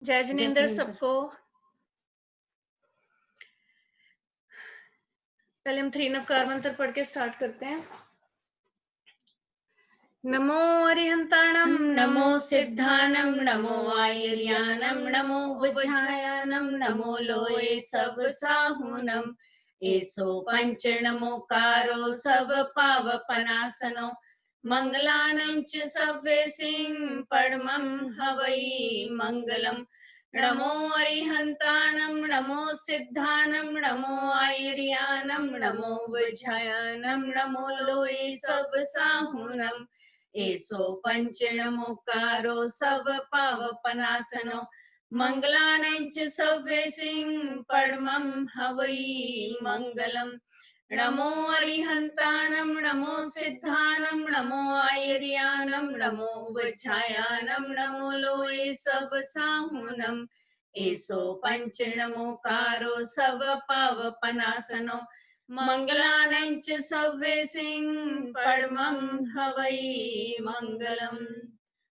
जय जिनेंद्र सबको। पहले हम 3 नवकार मंत्र पढ़ के स्टार्ट करते हैं। नमो अरिहंताणं नमो सिद्धानं नमो आयर्यानं नमो वज्रायानं नमो लोये सब साहुनं एसो पंचनमोकारो सब पावपनासनो मंगलानं च सव्येसिं परमं हवै मंगलम् नमो अरिहंताणं नमो सिद्धानं नमो आयर्यानं नमो वज्रायानं नमो लोये सब साहुनं एसो पंचनमोकारो सब पावपनासनो मंगलानं च सव्येसिं परमं हवै मंगलम् नमो अरिहंताणं नमो सिद्धानं नमो आयर्यानं नमो वज्रायानं नमो लोये सब साहुनं एसो पंचनमोकारो सब पावपनासनो मंगलानं च सव्येसिं परमं हवै मंगलम्।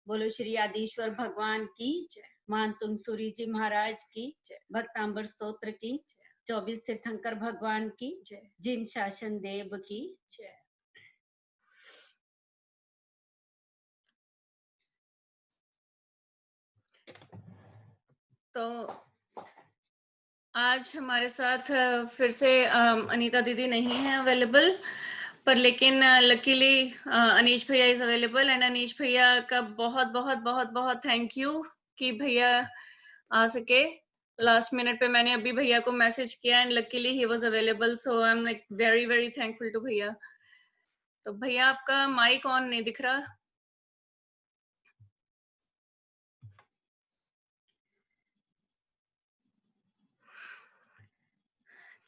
बोलो श्री आदिश्वर भगवान की जय। मान तुंग सूरी जी महाराज की जय। भक्तांबर स्तोत्र की जय। 24 तीर्थंकर भगवान की जय। जिन शासन देव की जय। तो आज हमारे साथ फिर से अनीता दीदी नहीं है अवेलेबल, पर लेकिन लकीली अनीश भैया इज अवेलेबल एंड अनीश भैया का बहुत बहुत बहुत बहुत थैंक यू कि भैया आ सके। लास्ट मिनट पे मैंने अभी भैया को मैसेज किया एंड लकीली ही was available, so I am like very very thankful to भैया। तो भैया आपका माइक ऑन नहीं दिख रहा।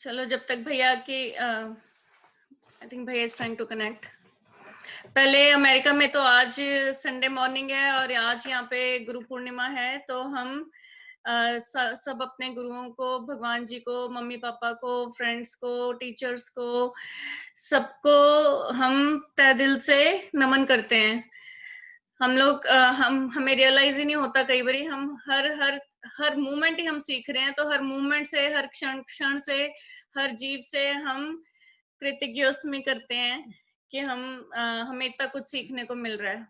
चलो जब तक भैया की आई थिंक भैया इज ट्राइंग टू कनेक्ट। पहले अमेरिका में तो आज संडे मॉर्निंग है और आज यहाँ पे गुरु पूर्णिमा है, तो हम सब अपने गुरुओं को, भगवान जी को, मम्मी पापा को, फ्रेंड्स को, टीचर्स को, सबको हम तहे दिल से नमन करते हैं। हम लोग हमें रियलाइज ही नहीं होता कई बार हम हर मूवमेंट ही हम सीख रहे हैं, तो हर मूवमेंट से, हर क्षण से, हर जीव से हम कृतज्ञ करते हैं कि हमें इतना कुछ सीखने को मिल रहा है।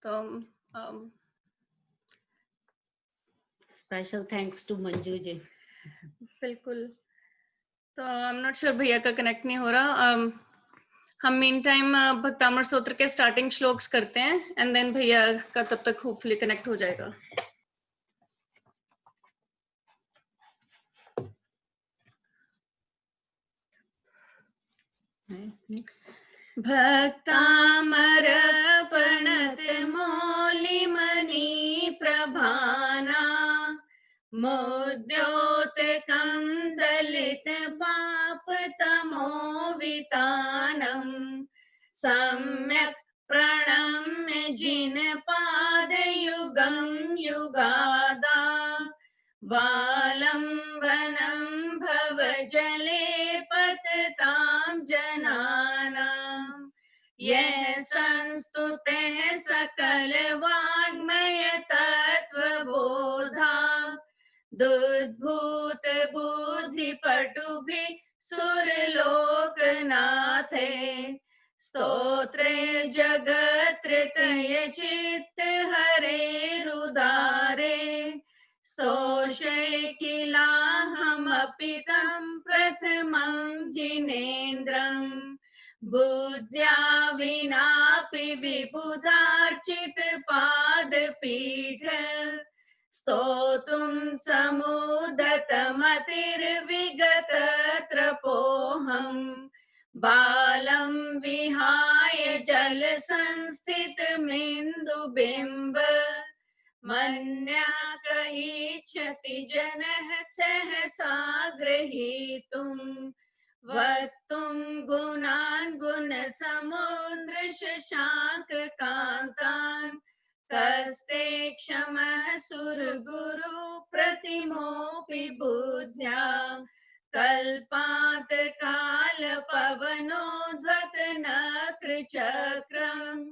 तो special thanks to Manju ji. बिल्कुल। तो आई एम नॉट श्योर भैया का कनेक्ट नहीं हो रहा। हम मीन टाइम भक्तामृत स्तोत्र के स्टार्टिंग श्लोक्स करते हैं एंड देन भैया का तब तक होपफुली कनेक्ट हो जाएगा। भक्तामर प्रणत मौलि मणि प्रभाना मुद्योतकं दलित पाप तमो वितानम् सम्यक् प्रणम्य जिन पाद युगं युगादा वालंबनं भव जले पततां जनानां यह संस्तुतः सकल वाङ्मय तत्त्वबोधा दुद्भूत बुद्धि पटुभि सुरलोकनाथे स्तोत्रे जगत्त्रय चित्त हरे रुदारे स्तोषे किलाहमपि तं प्रथमं जिनेन्द्रम् बुद्ध्या विनापि विबुधार्चित पादपीठ स्तोतुं समुदतमतिर्विगत त्रपोऽहम् बालं विहाय जल संस्थितमिन्दुबिम्ब मन्यः कयिष्यति जनः सहसा ग्रहीतुम् वक्तुं गुणान् गुणसमुद्र शशांक कान्तान् कस्ते क्षमः सुरगुरु प्रतिमोऽपि बुद्ध्या कल्पात् कालपवनोद्धत नक्रचक्रम्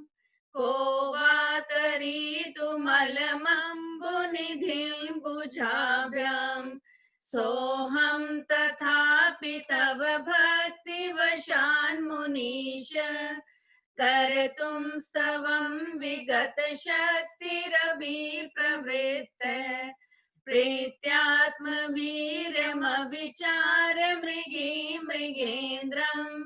को वा तर्हि वारितुमलमम्बुनिधिं भुजाभ्याम् सोऽहं तथापि तव भक्तिवशान्मुनीश कर्तुं स्तवं विगतशक्तिरभिप्रवृत्त प्रीत्यात्मवीर्यमविचार मृगेन्द्रम्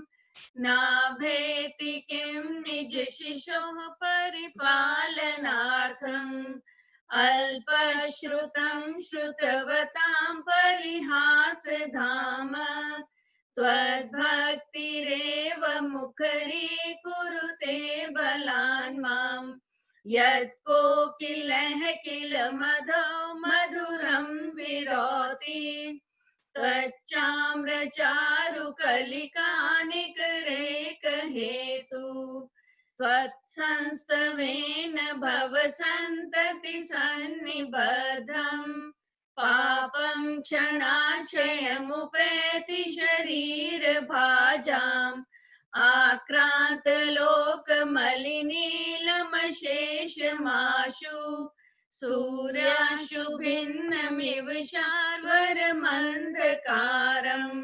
नाभेति किं निजशिशोः परिपालनार्थम् अल्पश्रुतं श्रुतवतां परिहासधाम त्वद्भक्तिरेव मुखरीकुरुते बलान् माम् यत्कोकिलः किल मधो मधुरं विरोति त्वच्चाम्रचारुकलिकानिकरेकहेतु त्वत्संस्तवेन भवसन्तति सन्निबद्धम् पापं क्षणाक्षयमुपैति शरीरभाजाम् आक्रान्तलोकमलिनीलमशेषमाशु सूर्याशुभिन्नमिव शार्वर्मन्धकारम्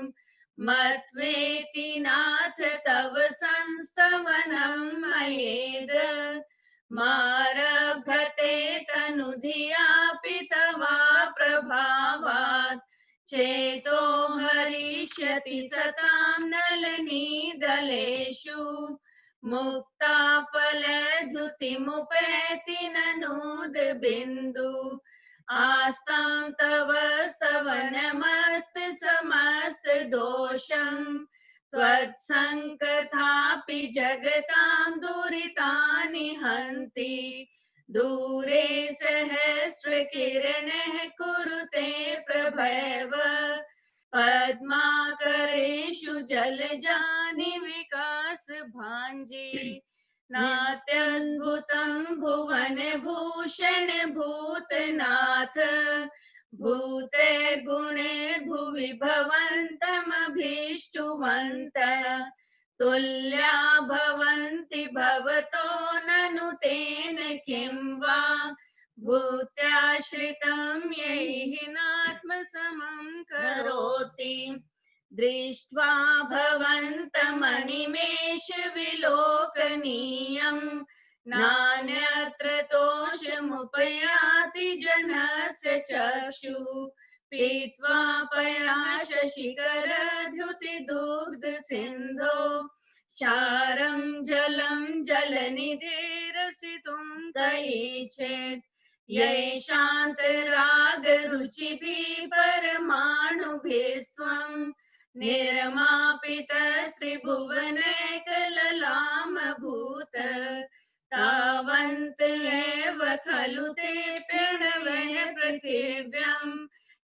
मत्वेति नाथ तव संस्तवनं मयेद मारभते तनुधियापि तवा प्रभावात् चेतो हरिष्यति सतां नलिनीदलेषु मुक्ता फलद्युतिमुपैति ननूदबिन्दु आस्तां तव स्तवनमस्त समस्त दोषम् त्वत्सङ्कथापि जगतां दुरितानि हन्ति दूरे सहस्रकिरणः कुरुते प्रभैव पद्माकरेषु जलजानि विकास भाञ्जी नात्यद्भुतं भुवन भूषण भूतनाथ भूतैर्गुणैर्भुवि भवन्तमभीष्टुवन्तः तुल्या भवन्ति भवतो ननु तेन किं वा भूत्याश्रितं यैः नात्मसमं करोति दृष्ट्वा भवन्तमनिमेष विलोकनीयम् नान्यत्र तोषमुपयाति जनस्य चक्षुः पीत्वा पया शशिकरद्युतिदुग्ध सिन्धो क्षारं जलं जलनिधिरसितुं दयेचेत् यैशान्तरागरुचिभिः परमाणुभिस्त्वं निर्मापितस्त्रिभुवनैकललामभूत तावन्त एव खलु ते प्रणवः पृथिव्यां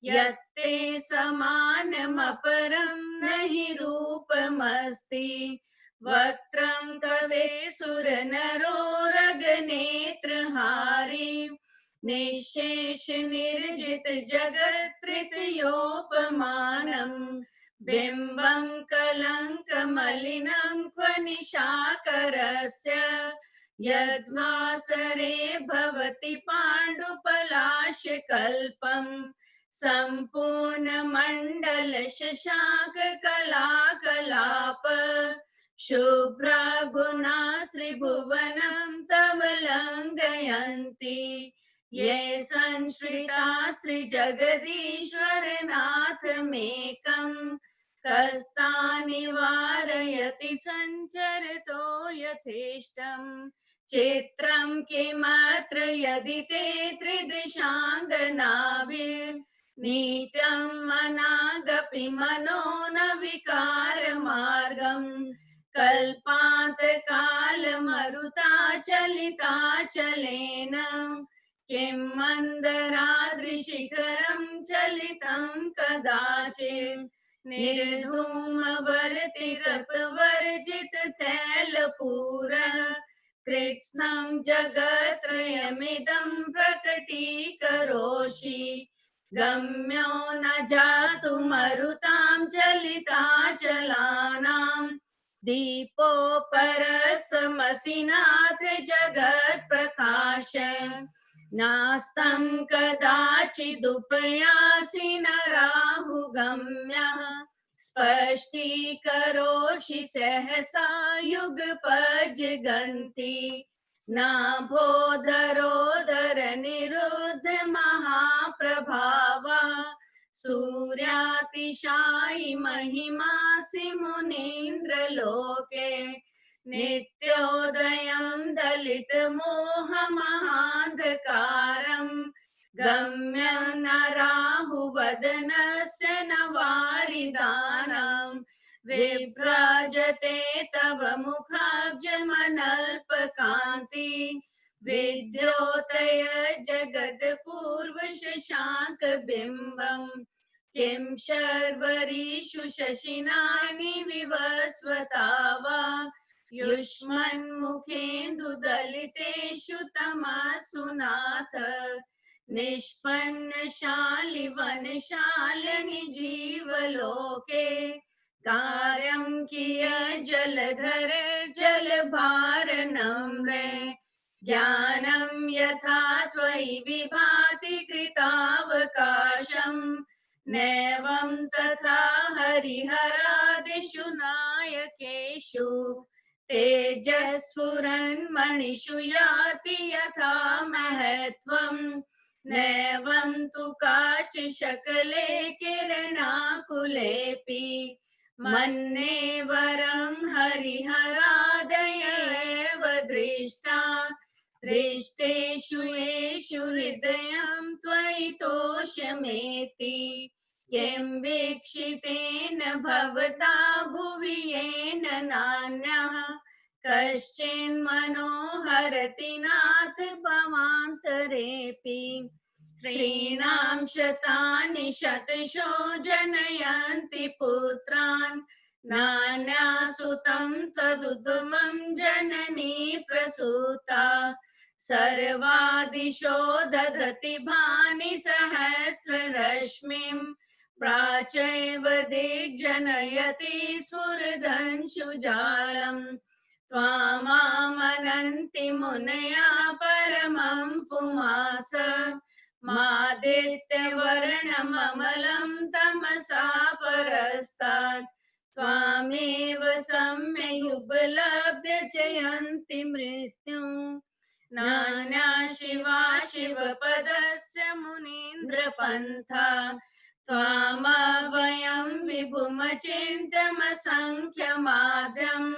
यत्ते समानमपरं न हि रूपमस्ति वक्त्रं कवे सुरनरोरगनेत्रहारी निःशेष निर्जित जगत्त्रितयोपमानम् बिम्बं कलङ्कमलिनं क्वनिशाकरस्य यद्वासरे भवति पाण्डुपलाशकल्पम् सम्पूर्णमण्डल शशाककलाकलाप शुभ्रा गुणास्त्रिभुवनं तव लङ्घयन्ति ये संश्रितास्त्रिजगदीश्वरनाथमेकम् कस्तानि वारयति सञ्चरतो यथेष्टम् चित्रं किमत्र यदि ते त्रिदृशाङ्गनाभिर्नीत्यम् अनागपि मनो न विकारमार्गम् कल्पान्तकालमरुताचलिताचलेन किं मन्दराद्रिशिखरं चलितं कदाचित् निर्धूमवर्तिरपवर्जित तैलपूरः कृत्स्नं जगत्त्रयमिदं प्रकटीकरोषि गम्यो न जातु मरुतां चलिताचलानां दीपोपरसमसि नाथ जगत् प्रकाश नास्तं कदाचिदुपयासि न राहुगम्यः स्पष्टीकरोषि सहसा युगपज्जगन्ति नाभोदरोदर निरुद्ध महाप्रभावा सूर्यातिशायि महिमासि मुनीन्द्र लोके नित्योदयं दलित मोह महान्धकारम् गम्यं न राहुवदनस्य न वारिदानम् विभ्राजते तव मुखाब्जमनल्पकान्ति विद्योतय जगत्पूर्व शशाङ्क बिम्बम् किं शर्वरीषु शशिनानि विवस्वता वा युष्मन्मुखेन्दुदलितेषु तमसु नाथ निष्पन्नशालि वनशालिनि जीवलोके कार्यं कियत् जलधर जलभारनम्रे ज्ञानं यथा त्वयि विभाति कृतावकाशम् नैवं तथा हरिहरादिषु नायकेषु तेजस्फुरन् मणिषु याति यथा महत्त्वम् नैवं तु काच शकले किरणाकुलेऽपि मन्ये वरं हरिहरादय एव दृष्टा दृष्टेषु येषु हृदयं त्वयि तोषमेति यं वीक्षितेन भवता भुवि येन नान्यः कश्चिन्मनोहरति नाथ भवान्तरेऽपि स्त्रीणां शतानि शतशो जनयन्ति पुत्रान् नान्यासुतं तदुद्मं जननी प्रसूता सर्वादिशो दधति भानि सहस्ररश्मिं प्राचैव दिग्जनयति स्फुरदंशुजालम् त्वामामनन्ति मुनयः परमं पुमास मादित्यवर्णममलं तमसा परस्तात् त्वामेव सम्ययुपलभ्य जयन्ति मृत्युम् नान्या शिवा शिवपदस्य मुनीन्द्रपन्था त्वामवयं विभुमचिन्त्यमसङ्ख्यमाद्यम्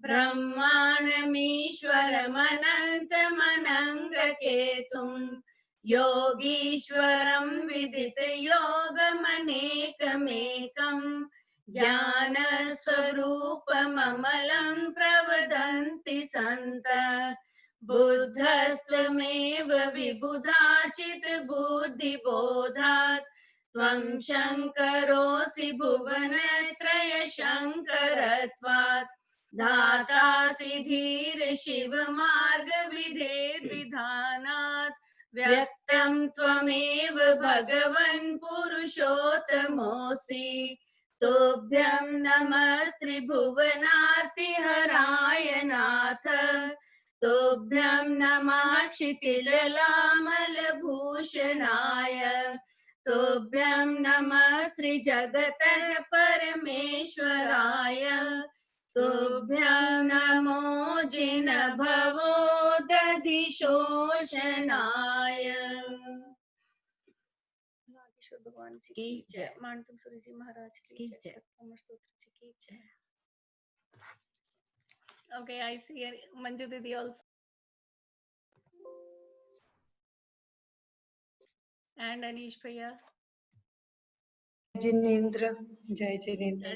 ब्रह्माण्डमीश्वरमनन्तमनङ्गकेतुम् योगीश्वरं विदितयोगमनेकमेकम् ज्ञानस्वरूपममलं प्रवदन्ति सन्तः बुद्धस्त्वमेव विबुधार्चित बुद्धिबोधात् त्वं शङ्करोऽसि भुवनत्रय शङ्करत्वात् दातासि धीर शिव मार्ग विधेर्विधानात् व्यक्तं त्वमेव भगवन् पुरुषोत्तमोऽसि तुभ्यं नमस्त्रिभुवनार्तिहराय नाथ तुभ्यं नमः शिथिललामलभूषणाय तुभ्यं नमः श्रीजगतः परमेश्वराय तुभ्यं नमो जिनभवो दधिशोषणाय। भगवान की जय। मानतुम सूरी जी महाराज की जय। अमर सूत्र जी की जय। Okay, I see Manju Didi also. And Anish Bhaiya. Jinendra, जय जिनेंद्र।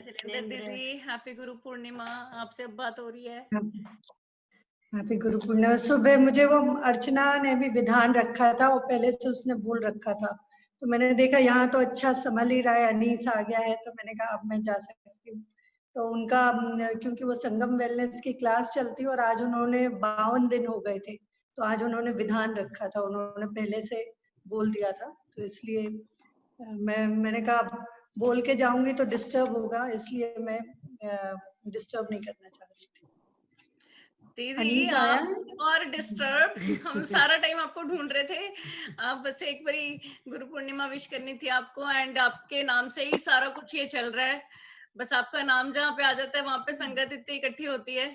दीदी, हैप्पी गुरु पूर्णिमा। आपसे अब बात हो रही है। हैप्पी गुरु पूर्णिमा। सुबह मुझे वो अर्चना ने भी विधान रखा था और पहले से उसने बोल रखा था, तो मैंने देखा यहाँ तो अच्छा संभल ही रहा है, अनीस आ गया है, तो मैंने कहा अब मैं जा सकती हूँ। तो उनका क्योंकि वो संगम वेलनेस की क्लास चलती और आज उन्होंने 52 दिन हो गए थे, तो आज उन्होंने विधान रखा था, उन्होंने पहले से बोल दिया था, तो इसलिए मैंने कहा बोल के जाऊंगी तो डिस्टर्ब होगा, इसलिए मैं डिस्टर्ब नहीं करना चाह रही थी। दीदी अनीस आया आप और डिस्टर्ब हम सारा टाइम आपको ढूंढ रहे थे। आप बस एक बारी गुरु पूर्णिमा विश करनी थी आपको, एंड आपके नाम से ही सारा कुछ ये चल रहा है। बस आपका नाम जहाँ पे आ जाता है वहां पे संगत इतनी इकट्ठी होती है।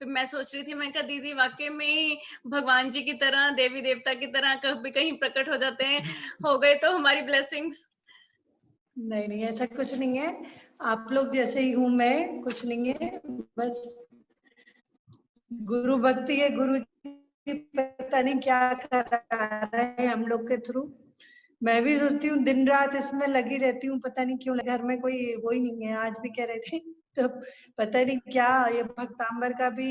फिर मैं सोच रही थी, मैं कहा दीदी वाकई में ही भगवान जी की तरह, देवी देवता की तरह कभी कहीं प्रकट हो जाते हैं, हो गए तो हमारी ब्लेसिंग्स। नहीं नहीं, ऐसा कुछ नहीं है, आप लोग जैसे ही हूँ मैं, कुछ नहीं है, बस गुरु भक्ति है। गुरु जी पता नहीं क्या करा रहे हैं हम लोग के थ्रू। मैं भी सोचती हूँ, दिन रात इसमें लगी रहती हूँ, पता नहीं क्यों। घर में कोई वो ही नहीं है, आज भी कह रहे थे तो पता नहीं क्या। ये भक्तांबर का भी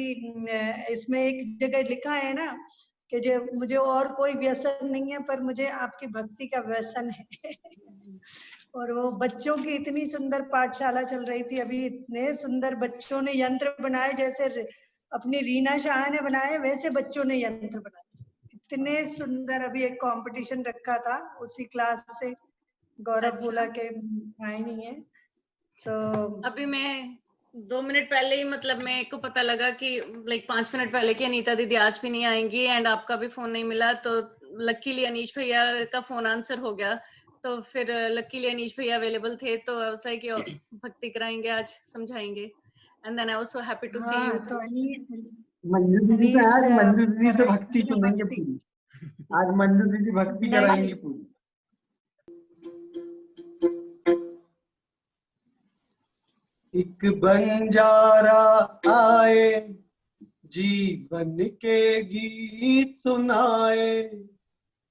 इसमें एक जगह लिखा है ना कि जो मुझे और कोई व्यसन नहीं है, पर मुझे आपकी भक्ति का व्यसन है। और वो बच्चों की इतनी सुंदर पाठशाला चल रही थी अभी, इतने सुंदर बच्चों ने यंत्र बनाए, जैसे अपनी रीना शाह ने बनाए वैसे बच्चों ने यंत्र बनाए, इतने सुंदर। अभी एक कंपटीशन रखा था उसी क्लास से, गौरव बोला के आए नहीं है तो। अभी मैं 2 मिनट पहले ही, मतलब मेरे को पता लगा कि लाइक 5 मिनट पहले कि अनीता दीदी आज भी नहीं आएंगी, एंड आपका भी फोन नहीं मिला, तो लकीली अनीश भैया का फोन आंसर हो गया। तो फिर लकीली अनीश भैया अवेलेबल थे, तो ऐसा है कि भक्ति कराएंगे आज, समझाएंगे। And then I was so happy to see you. हाँ तो मंजू दीदी पे अनीस आज मंजू दीदी से भक्ति कराएंगे सुनेंगे भक्ति। पूरी। आज मंजू दीदी भक्ति कराएंगी पूरी। एक बंजारा आए, जीवन के गीत सुनाए।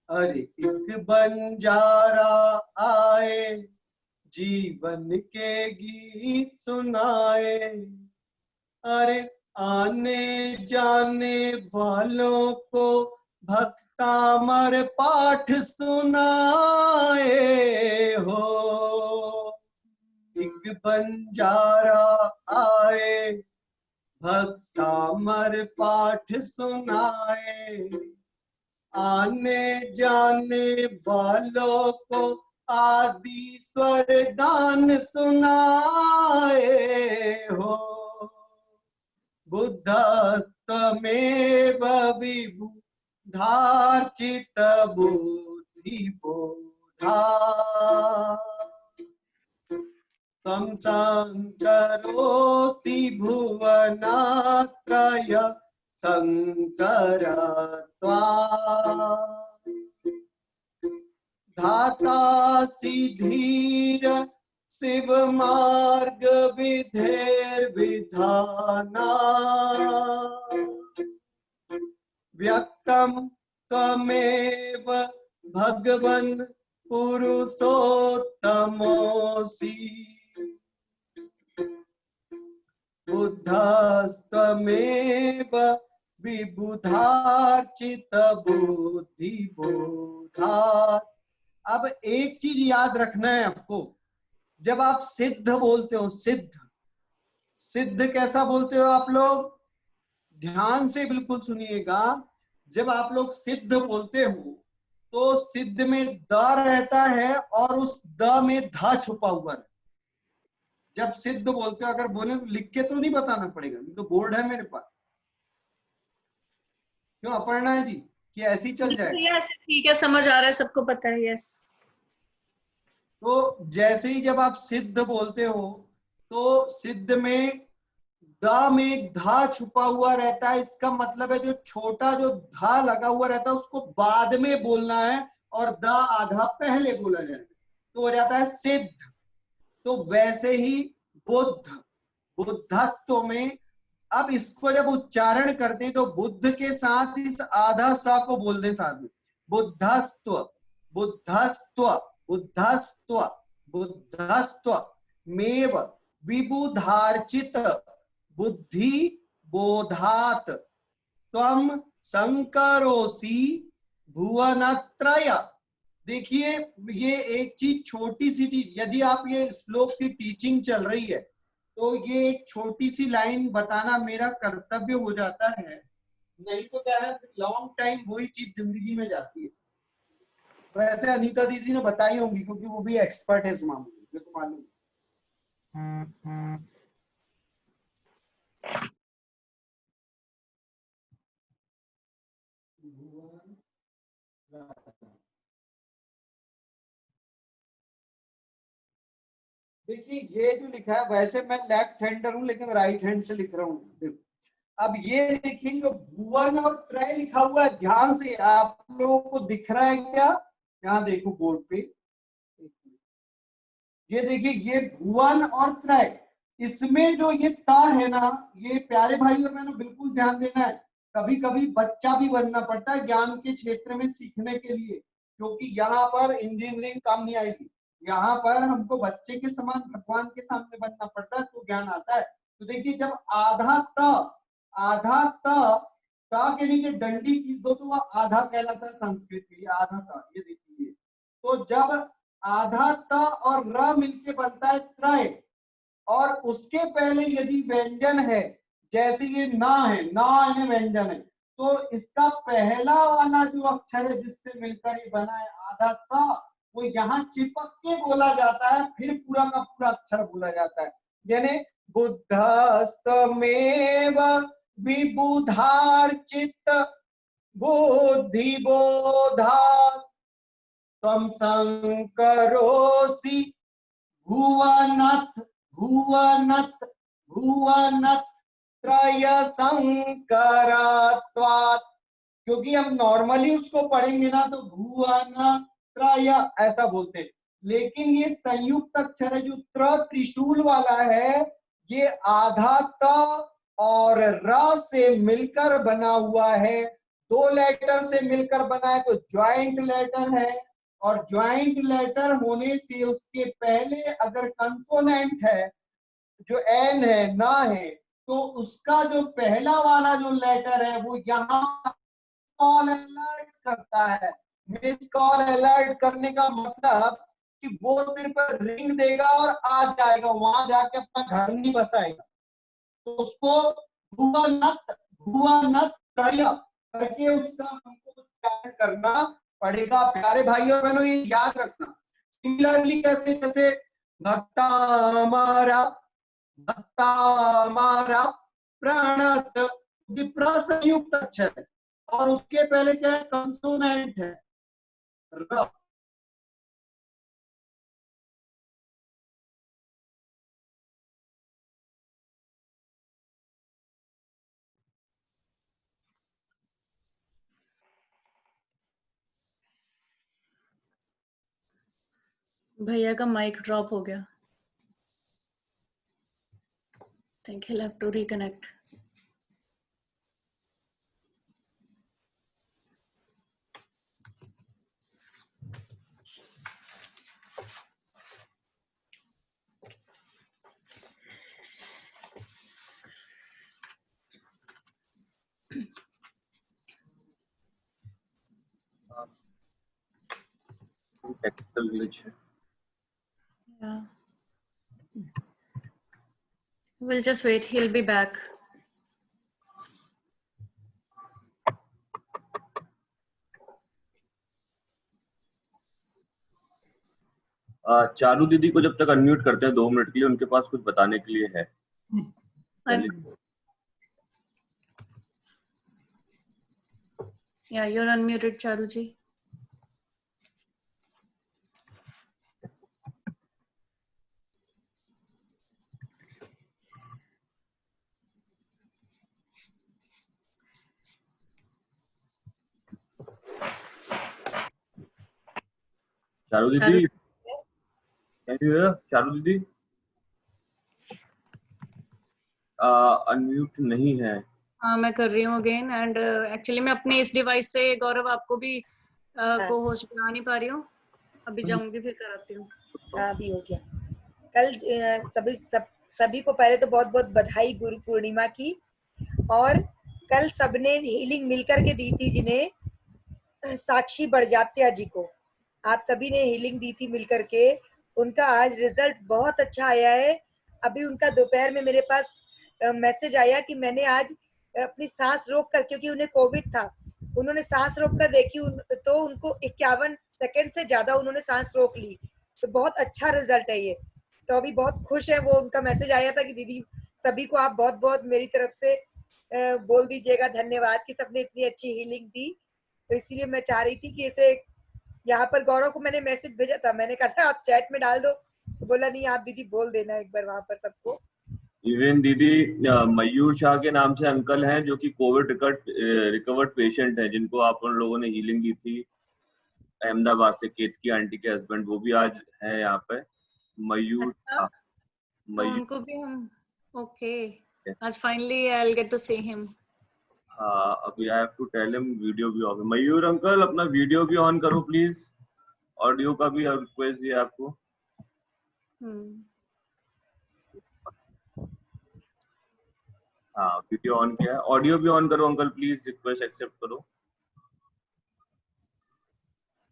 अरे एक बंजारा आए, जीवन के गीत सुनाए। अरे आने जाने वालों को भक्तामर पाठ सुनाए हो। एक बंजारा आए, भक्तामर पाठ सुनाए। आने जाने वालों को आदि स्वर गान सुनाए हो। बुद्धस्तमेव विबुधार्चित बुद्धि बोधा। त्वं शङ्करोऽसि भुवनात्रय शङ्करत्वा। धातासि धीर शिव मार्ग विधेर्विधाना। व्यक्तं त्वमेव भगवन् पुरुषोत्तमोऽसि। बुद्धस्त्वमेव विबुधार्चित बुद्धि बोधा। अब एक चीज याद रखना है आपको, जब आप सिद्ध बोलते हो, सिद्ध सिद्ध कैसा बोलते हो आप लोग, ध्यान से बिल्कुल सुनिएगा। जब आप लोग सिद्ध बोलते हो तो सिद्ध में द रहता है और उस द में धा छुपा हुआ है। जब सिद्ध बोलते हो, अगर बोले तो लिख के तो नहीं बताना पड़ेगा, तो बोर्ड है मेरे पास। क्यों अपर्णा जी, कि ऐसी चल जाए? यस ठीक है, समझ आ रहा है, सबको पता है। यस, तो जैसे ही जब आप सिद्ध बोलते हो तो सिद्ध में द में धा छुपा हुआ रहता है। इसका मतलब है जो छोटा जो धा लगा हुआ रहता है उसको बाद में बोलना है और द आधा पहले बोला जाए, तो हो जाता है सिद्ध। तो वैसे ही बुद्ध, बुद्धस्त्व में अब इसको जब उच्चारण करते हैं तो बुद्ध के साथ इस आधा सा को बोल दें साथ में, बुद्धस्त्व बुद्धस्त्व बुद्धस्त्व बुद्धस्त्व मेव विबुधार्चित बुद्धि बोधात त्वं शंकरोसि भुवनत्रय। देखिए ये एक चीज, छोटी सी चीज, यदि आप ये श्लोक की टीचिंग चल रही है तो ये एक छोटी सी लाइन बताना मेरा कर्तव्य हो जाता है, नहीं तो क्या है लॉन्ग टाइम वही चीज जिंदगी में जाती है। वैसे अनीता दीदी ने बताई होंगी क्योंकि वो भी एक्सपर्ट है इस मामले में, तो मालूम। देखिए ये जो लिखा है, वैसे मैं लेफ्ट हैंडर हूं लेकिन राइट हैंड से लिख रहा हूँ। देखो अब ये देखिए जो भुवन और त्रय लिखा हुआ है, ध्यान से आप लोगों को दिख रहा है क्या? यहाँ देखो बोर्ड पे, ये देखिए ये भुवन और त्रय, इसमें जो ये ता है ना, ये प्यारे भाई और बहनों बिल्कुल ध्यान देना है। कभी कभी बच्चा भी बनना पड़ता है ज्ञान के क्षेत्र में सीखने के लिए, क्योंकि यहाँ पर इंजीनियरिंग काम नहीं आएगी, यहाँ पर हमको बच्चे के समान भगवान के सामने बनना पड़ता है तो ज्ञान आता है। तो देखिए जब आधा त के नीचे डंडी खींच दो तो वह आधा कहलाता है संस्कृत में, आधा त, ये देखिए। तो जब आधा त और र मिलके बनता है त्रय, और उसके पहले यदि व्यंजन है, जैसे ये ना है, ना यानी व्यंजन है, तो इसका पहला वाला जो अक्षर है जिससे मिलकर ये बना है आधा त, वो यहाँ चिपक के बोला जाता है, फिर पूरा का पूरा अक्षर बोला जाता है। यानी बुद्धस्तमेव विबुधार्चित बुद्धि बोधात् त्वं संकरोसि भुवनत् त्रय संकरात्वात्। क्योंकि हम नॉर्मली उसको पढ़ेंगे ना तो भुवन त्रय ऐसा बोलते हैं, लेकिन ये संयुक्त अक्षर है जो त्रिशूल वाला है, ये आधा त और र से मिलकर बना हुआ है, दो लेटर से मिलकर बना है तो ज्वाइंट लेटर है। और ज्वाइंट लेटर होने से उसके पहले अगर कंसोनेंट है जो एन है, ना है, तो उसका जो पहला वाला जो लेटर है वो यहाँ कॉल अलर्ट करता है। मिस कॉल अलर्ट करने का मतलब कि वो सिर्फ रिंग देगा और आ जाएगा, वहां जाके अपना घर नहीं बसाएगा। तो उसको भुवनत् त्रय करके उसका हमको उच्चारण करना पड़ेगा। प्यारे भाई और बहनों ये याद रखना। सिमिलरली कैसे, जैसे भक्ता मारा प्रणत, संयुक्त अक्षर है और उसके पहले क्या है, कंसोनेंट है र। भैया का माइक ड्रॉप हो गया, think he'll have to reconnect. Technical glitch. Yeah. We'll just wait. He'll be back. Charu दीदी को जब तक अनम्यूट करते हैं 2 मिनट के लिए, उनके पास कुछ बताने के लिए है। Yeah, you're unmuted, चारू जी। चारू दीदी, can you hear? चारू दीदी अनम्यूट नहीं है। हाँ, मैं कर रही हूँ अगेन। एंड एक्चुअली मैं अपने इस डिवाइस से गौरव आपको भी को होस्ट बना नहीं पा रही हूँ, अभी जाऊंगी फिर कराती हूँ। हाँ भी हो गया। कल सभी को पहले तो बहुत बहुत बधाई गुरु पूर्णिमा की। और कल सबने हीलिंग मिलकर के दी थी, जिन्हें साक्षी बड़जात्या जी को आप सभी ने हीलिंग दी थी मिलकर के। उनका आज रिजल्ट बहुत अच्छा आया है। अभी उनका दोपहर में मेरे पास मैसेज आया कि मैंने आज अपनी सांस रोक कर, क्योंकि उन्हें कोविड था, उन्होंने सांस रोक कर देखी तो उनको 51 सेकंड से ज्यादा उन्होंने सांस रोक ली। तो बहुत अच्छा रिजल्ट है ये। तो अभी बहुत खुश है वो। उनका मैसेज आया था कि दीदी सभी को आप बहुत बहुत मेरी तरफ से बोल दीजिएगा धन्यवाद कि सबने इतनी अच्छी हीलिंग दी। तो इसीलिए मैं चाह रही थी कि इसे यहाँ पर गौरव को मैंने मैसेज भेजा था, मैंने कहा था आप चैट में डाल दो, तो बोला नहीं आप दीदी बोल देना एक बार वहां पर सबको। इवन दीदी मयूर शाह के नाम से अंकल हैं जो कि कोविड रिकवर्ड पेशेंट हैं, जिनको आप उन लोगों ने हीलिंग दी थी अहमदाबाद से, केतकी आंटी के हस्बैंड, वो भी आज हैं यहाँ पे। मयूर अच्छा, शाह, तो मयूर, उनको भी हम ओके, आज finally I will get to see him. हाँ अभी I have to tell him video भी ऑन। मयूर अंकल अपना वीडियो भी ऑन करो प्लीज, ऑडियो का भी रिक्वेस्ट दिया आपको। हाँ वीडियो ऑन किया है, ऑडियो भी ऑन करो अंकल प्लीज, रिक्वेस्ट एक्सेप्ट करो।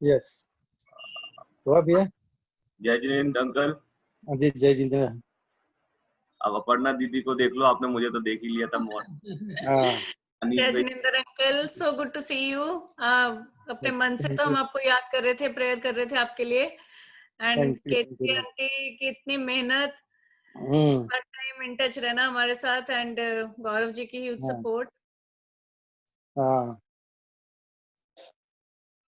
यस, हुआ भी है। जय जिनेंद्र अंकल। जी जय जिंद्र। अब अपर्णा दीदी को देख लो, आपने मुझे तो देख ही लिया था मोहन। जय अनीश भाई, Jinendra uncle, so good to see you. अपने मन से तो हम आपको याद कर रहे थे, प्रेयर कर रहे थे आपके लिए। And Thank you, Ketaki aunty की इतनी मेहनत, हर टाइम इन टच रहना हमारे साथ, एंड गौरव जी की ह्यूज सपोर्ट। हाँ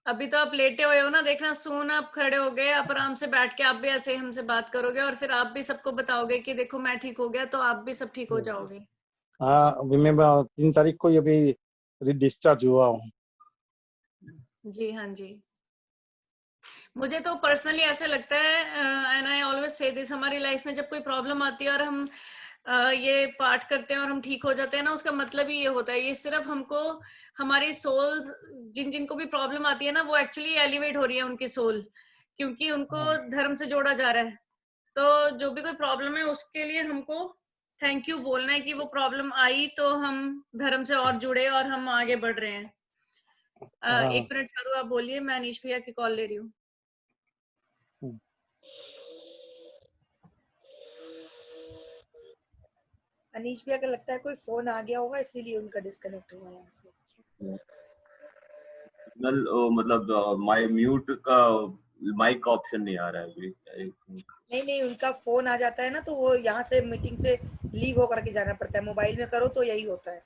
अभी तो आप लेटे हुए हो ना, देखना सून आप खड़े हो गए, आप आराम से बैठ के आप भी ऐसे हमसे बात करोगे और फिर आप भी सबको बताओगे कि देखो मैं ठीक हो गया, तो आप भी सब ठीक हो जाओगे। हाँ, अभी मैं 3 तारीख को अभी डिस्चार्ज हुआ हूँ। जी हाँ जी, मुझे तो पर्सनली ऐसे लगता है, and I always say this, हमारी लाइफ में जब कोई प्रॉब्लम आती है और हम ये पाठ करते हैं और हम ठीक हो जाते हैं ना, उसका मतलब ही ये होता है, ये सिर्फ हमको हमारी सोल्स, जिन जिनको भी प्रॉब्लम आती है ना, वो एक्चुअली एलिवेट हो रही है उनकी सोल, क्योंकि उनको धर्म से जोड़ा जा रहा है। तो जो भी कोई प्रॉब्लम है उसके लिए हमको थैंक यू बोलना है कि वो प्रॉब्लम आई तो हम धर्म से और जुड़े और हम आगे बढ़ रहे हैं। एक मिनट चारू आप बोलिए, मैं अनीश भैया की कॉल ले रही हूँ। अनीश भैया का लगता है कोई फोन आ गया होगा, इसीलिए उनका डिस्कनेक्ट हुआ यहाँ से। मतलब माय म्यूट का माइक ऑप्शन नहीं आ रहा है अभी। नहीं उनका फोन आ जाता है ना, तो वो यहाँ से मीटिंग से लीव होकर के जाना पड़ता है। मोबाइल में करो तो यही होता है,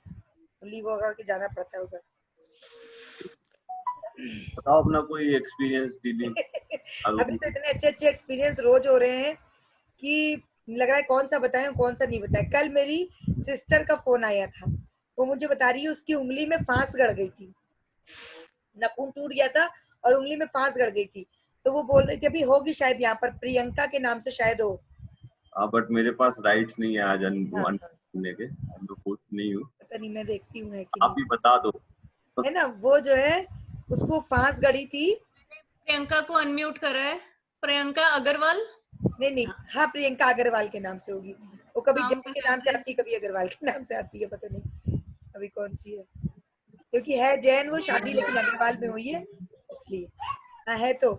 लीव होकर के जाना पड़ता है उधर। बताओ अपना कोई एक्सपीरियंस दीदी। अभी तो इतने अच्छे अच्छे एक्सपीरियंस रोज हो रहे हैं कि लग रहा है कौन सा बताएं और कौन सा नहीं बताएं। कल मेरी सिस्टर का फोन आया था, वो मुझे बता रही है उसकी उंगली में फांस गड़ गई थी, नाखून टूट गया था और उंगली में फांस गड़ गई थी। तो वो बोल रही थी अभी होगी शायद यहाँ पर, प्रियंका के नाम से शायद हो। बट मेरे पास राइट्स नहीं है आज सुनने के, मैं खुश नहीं हूँ। पता नहीं, मैं देखती हूँ है कि आप ही बता दो। है ना, वो जो है उसको फांस गड़ी थी। प्रियंका को अनम्यूट करा है, प्रियंका अग्रवाल। नहीं हाँ, प्रियंका अग्रवाल के नाम से होगी। वो कभी जैन के नाम से आती है, कभी अग्रवाल के नाम से आती है, पता नहीं अभी कौन सी है, क्योंकि है जैन वो शादी, लेकिन अग्रवाल में हुई है इसलिए। हाँ है तो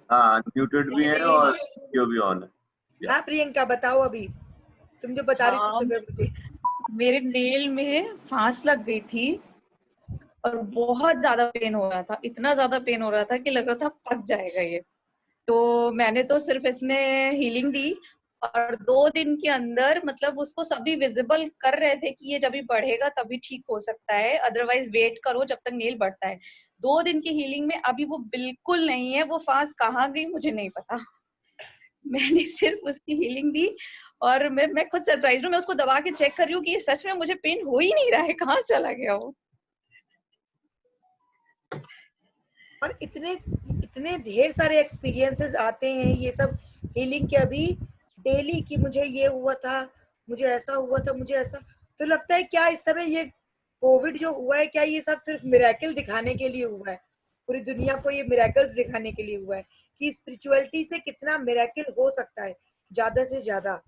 हाँ अनम्यूटेड भी है और वीडियो भी ऑन है। हाँ प्रियंका बताओ, अभी तुम जो बता रही थी सुबह मुझे। मेरे नेल में फांस लग गई थी और बहुत ज्यादा पेन हो रहा था, इतना ज्यादा पेन हो रहा था कि लग रहा था पक जाएगा ये। तो मैंने तो सिर्फ इसमें हीलिंग दी और 2 दिन के अंदर, मतलब उसको सभी विजिबल कर रहे थे कि ये जब भी बढ़ेगा तभी ठीक हो सकता है, अदरवाइज वेट करो जब तक नेल बढ़ता है। 2 दिन की हीलिंग में अभी वो बिल्कुल नहीं है। वो फांस कहाँ गई मुझे नहीं पता। मैंने सिर्फ उसकी हीलिंग दी और मैं खुद सरप्राइज हूँ। मैं उसको दबा के चेक कर रही हूँ कि सच में मुझे पेन हो ही नहीं रहा है, कहाँ चला गया वो। और इतने ढेर सारे एक्सपीरियंसेस आते हैं ये सब हीलिंग के अभी डेली, कि मुझे ये हुआ था, मुझे ऐसा हुआ था, मुझे ऐसा। तो लगता है क्या इस समय ये कोविड जो हुआ है, क्या ये सब सिर्फ मिरेकल दिखाने के लिए हुआ है? पूरी दुनिया को ये मिरेकल्स दिखाने के लिए हुआ है कि स्पिरिचुअलिटी से कितना मिरेकल हो सकता है ज्यादा से ज्यादा।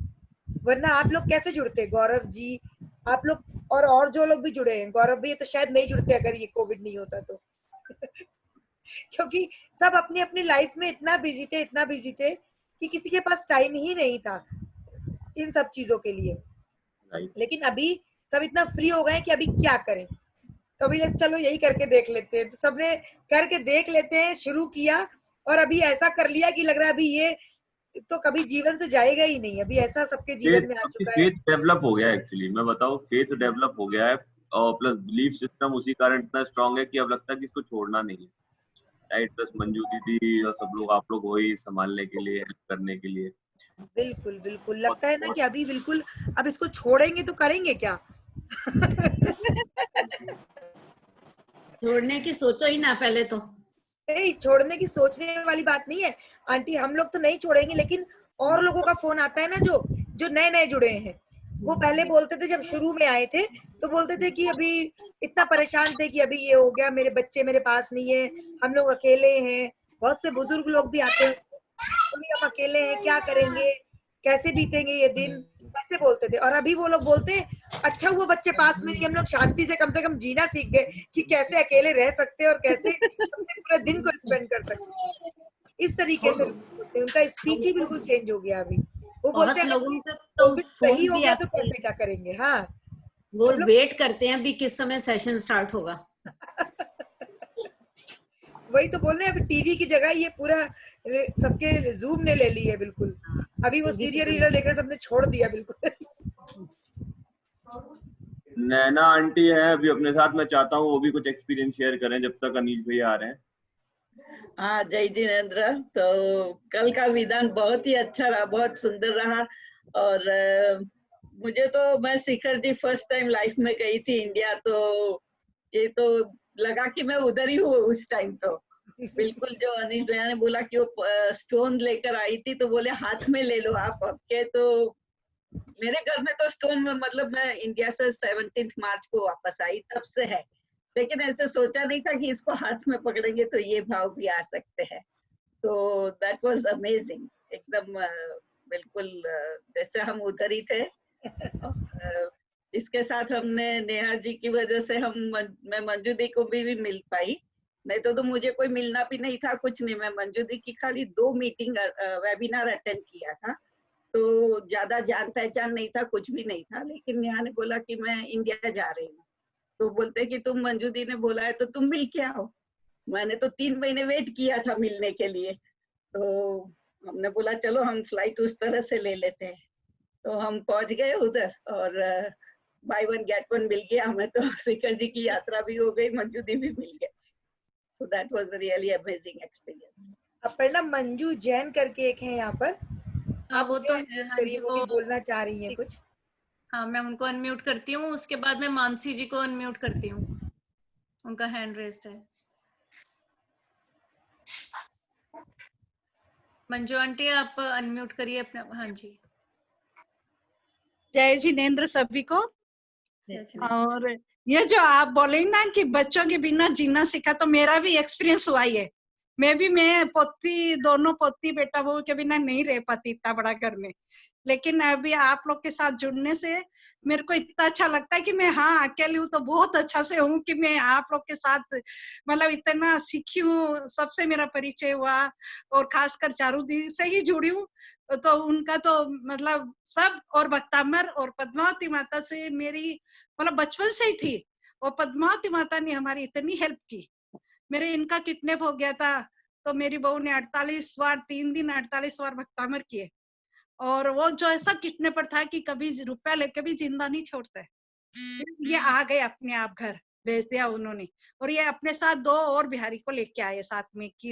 वरना आप लोग कैसे जुड़ते, गौरव जी आप लोग और जो लोग भी जुड़े हैं, गौरव भी तो शायद नहीं जुड़ते अगर ये कोविड नहीं होता तो क्योंकि सब अपनी अपनी लाइफ में इतना बिजी थे कि किसी के पास टाइम ही नहीं था इन सब चीजों के लिए। लेकिन अभी सब इतना फ्री हो गए कि अभी क्या करें, तो अभी चलो यही करके देख लेते हैं। तो सबने करके देख लेते हैं, शुरू किया और अभी ऐसा कर लिया कि लग रहा है अभी ये तो कभी जीवन से जाएगा ही नहीं। अभी ऐसा सबके जीवन में आ चुका है। फेथ डेवलप हो गया है एक्चुअली, मैं बताऊं, फेथ डेवलप हो गया है और प्लस बिलीफ सिस्टम उसी कारण इतना स्ट्रांग है कि अब लगता है कि इसको छोड़ना नहीं है, राइट। प्लस मंजू दीदी और सब लोग, आप लोग हो ही संभालने के लिए, हेल्प करने के लिए। बिल्कुल बिल्कुल लगता है ना कि अभी बिल्कुल अब इसको छोड़ेंगे तो करेंगे क्या। छोड़ने की सोचो ही ना पहले तो। नहीं, छोड़ने की सोचने वाली बात नहीं है आंटी, हम लोग तो नहीं छोड़ेंगे, लेकिन और लोगों का फोन आता है ना जो नए नए जुड़े हैं। वो पहले बोलते थे, जब शुरू में आए थे तो बोलते थे कि अभी इतना परेशान थे कि अभी ये हो गया, मेरे बच्चे मेरे पास नहीं है, हम लोग अकेले हैं। बहुत से बुजुर्ग लोग भी आते हैं, अभी हम अकेले हैं, क्या करेंगे, कैसे बीतेंगे ये दिन, ऐसे बोलते थे। और अभी वो लोग बोलते हैं अच्छा हुआ बच्चे पास में नहीं, हम लोग शांति से कम जीना सीख गए कि कैसे अकेले रह सकते हैं और कैसे अपने पूरे दिन को स्पेंड कर सकते हैं। इस तरीके से बोलते हैं, उनका स्पीच ही बिल्कुल चेंज हो गया अभी। वो बोलते बहुत हैं लोगों का तो कोविड फोन सही हो भी गया तो आते हैं, कैसे क्या करेंगे। हाँ, वो हम लोग वेट करते हैं अभी किस समय सेशन स्टार्ट होगा। वही तो बोल रहे हैं, अभी टीवी की जगह ये पूरा सबके जूम ने ले ली है बिल्कुल। अभी वो टीवी सीरियल पे रील देखकर सबने छोड़ दिया बिल्कुल। नैना आंटी है अभी अपने साथ, मैं चाहता हूँ वो भी कुछ एक्सपीरियंस शेयर करें जब तक अनीश भैया आ रहे हैं। हाँ, जय जिनेन्द्र। तो कल का विधान बहुत ही अच्छा रहा, बहुत सुंदर रहा। और मुझे तो, मैं Shikhar ji first time life में गई थी इंडिया, तो ये तो लगा कि मैं उधर ही हूँ उस टाइम। तो बिल्कुल जो अनीश भैया ने बोला कि वो स्टोन लेकर आई थी, तो बोले हाथ में ले लो आप आपके। तो मेरे घर में तो स्टोन में, मतलब मैं इंडिया से 17 मार्च को वापस आई, तब से है। लेकिन ऐसे सोचा नहीं था कि इसको हाथ में पकड़ेंगे तो ये भाव भी आ सकते हैं। तो दैट वाज अमेजिंग, एकदम बिल्कुल जैसे हम उधर ही थे। इसके साथ हमने, नेहा जी की वजह से मैं मंजू दी को भी मिल पाई, नहीं तो मुझे कोई मिलना भी नहीं था, कुछ नहीं। मैं मंजू दी की खाली 2 मीटिंग वेबिनार अटेंड किया था, तो ज्यादा जान पहचान नहीं था, कुछ भी नहीं था। लेकिन नेहा ने बोला कि मैं इंडिया जा रही हूँ, तो बोलते कि तुम, मंजू दी ने बोला है तो तुम मिल के आओ। मैंने तो 3 महीने वेट किया था मिलने के लिए, तो हमने बोला चलो हम फ्लाइट उस तरह से ले लेते हैं। तो हम पहुंच गए उधर और बाय वन गेट वन मिल गया हमें। तो शिखर जी की यात्रा भी हो गई, मंजू दी भी मिल गए। So that was a really amazing experience. Aparna, Manju Jain करके एक है यहाँ पर, हाँ वो तो उन्हें है। हाँ करिए, जी, वो भी बोलना चाह रही हैं कुछ। हाँ मैं उनको अनम्यूट करती हूँ, उसके बाद मैं मानसी जी को अनम्यूट करती हूँ, उनका हैंड रेस्ड है। मंजू आंटी आप अनम्यूट करिए अपना। हाँ जी, जय जिनेन्द्र सभी को। और ये जो आप बोले ना कि बच्चों के बिना जीना सीखा, तो मेरा भी एक्सपीरियंस हुआ ही है। मैं पोती, दोनों पोती बेटा बहू के बिना नहीं रह पाती इतना बड़ा घर में। लेकिन अभी आप लोग के साथ जुड़ने से मेरे को इतना अच्छा लगता है कि मैं, हाँ अकेली हूँ तो बहुत अच्छा से हूँ कि मैं आप लोग के साथ मतलब इतना सीखी हूँ, सबसे मेरा परिचय हुआ, और खासकर चारू दी से ही जुड़ी हूँ। तो उनका तो मतलब सब, और भक्तामर और पद्मावती माता से मेरी मतलब बचपन से ही थी। और पद्मावती माता ने हमारी इतनी हेल्प की। मेरे इनका किडनैप हो गया था, तो मेरी बहू ने 48 बार 3 दिन 48 बार भक्तामर किए। और वो जो ऐसा किडनैपर था कि कभी रुपया लेके भी जिंदा नहीं छोड़ता है। ये आ गए अपने आप घर, भेज दिया उन्होंने। और ये अपने साथ 2 और बिहारी को लेके आए साथ में कि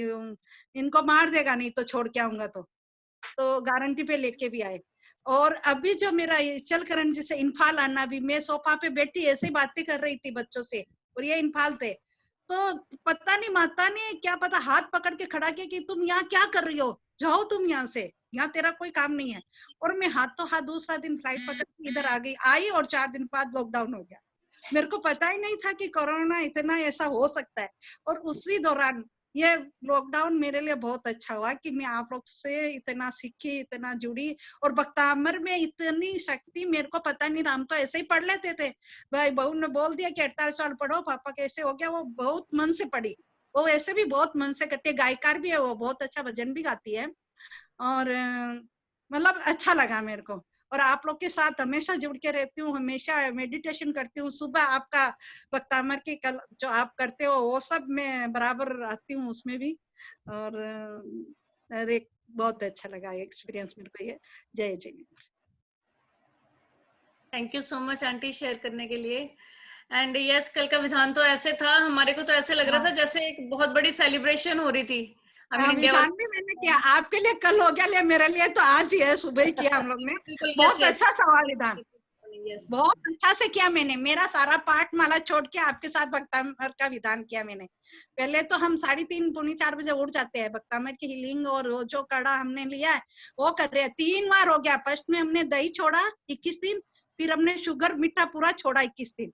इनको मार देगा नहीं तो छोड़ के आऊंगा, तो गारंटी पे लेके भी आए। और अभी जो मेरा चलकरण जैसे इम्फाल आना, भी मैं सोफा पे बैठी ऐसे ही बातें कर रही थी बच्चों से, और ये इम्फाल थे, तो पता नहीं माता ने क्या पता हाथ पकड़ के खड़ा किया कि तुम यहाँ क्या कर रही हो, जाओ तुम यहाँ से, यहाँ तेरा कोई काम नहीं है। और मैं हाथों हाथ दूसरा दिन फ्लाइट पकड़ के इधर आ गई, आई और 4 दिन बाद लॉकडाउन हो गया। मेरे को पता ही नहीं था कि कोरोना इतना ऐसा हो सकता है। और उसी दौरान ये लॉकडाउन मेरे लिए बहुत अच्छा हुआ कि मैं आप लोग से इतना सीखी, इतना जुड़ी। और भक्तामर में इतनी शक्ति मेरे को पता नहीं था, हम तो ऐसे ही पढ़ लेते थे। भाई बहू ने बोल दिया कि 48 साल पढ़ो, पापा कैसे हो गया, वो बहुत मन से पढ़ी। वो ऐसे भी बहुत मन से करती है, गायकार भी है वो, बहुत अच्छा भजन भी गाती है। और मतलब अच्छा लगा मेरे को। और आप लोग के साथ हमेशा जुड़ के रहती हूँ, हमेशा मेडिटेशन करती हूँ। सुबह आपका भक्तामर की कल जो आप करते हो वो सब मैं बराबर आती हूँ उसमें भी। और बहुत अच्छा लगा एक्सपीरियंस मेरे को ये। जय Jinendra. Thank you so much aunty share करने के लिए। एंड यस, कल का विधान तो ऐसे था, हमारे को तो ऐसे लग रहा था जैसे एक बहुत बड़ी सेलिब्रेशन हो रही थी। विधान भी मैंने किया, आपके लिए कल हो गया, मेरे लिए तो आज ही है, सुबह ही किया हम लोग ने। बहुत अच्छा सवाल विधान, बहुत अच्छा से किया मैंने। मेरा सारा पाठ माला छोड़ के आपके साथ भक्तामृत का विधान किया मैंने। पहले तो हम 3:30 पौने 4 बजे उठ जाते हैं, भक्तामृत की हीलिंग और जो कड़ा हमने लिया है वो कर रहे हैं। 3 बार हो गया। फर्स्ट में हमने दही छोड़ा 21 दिन, फिर हमने शुगर मीठा पूरा छोड़ा 21 दिन।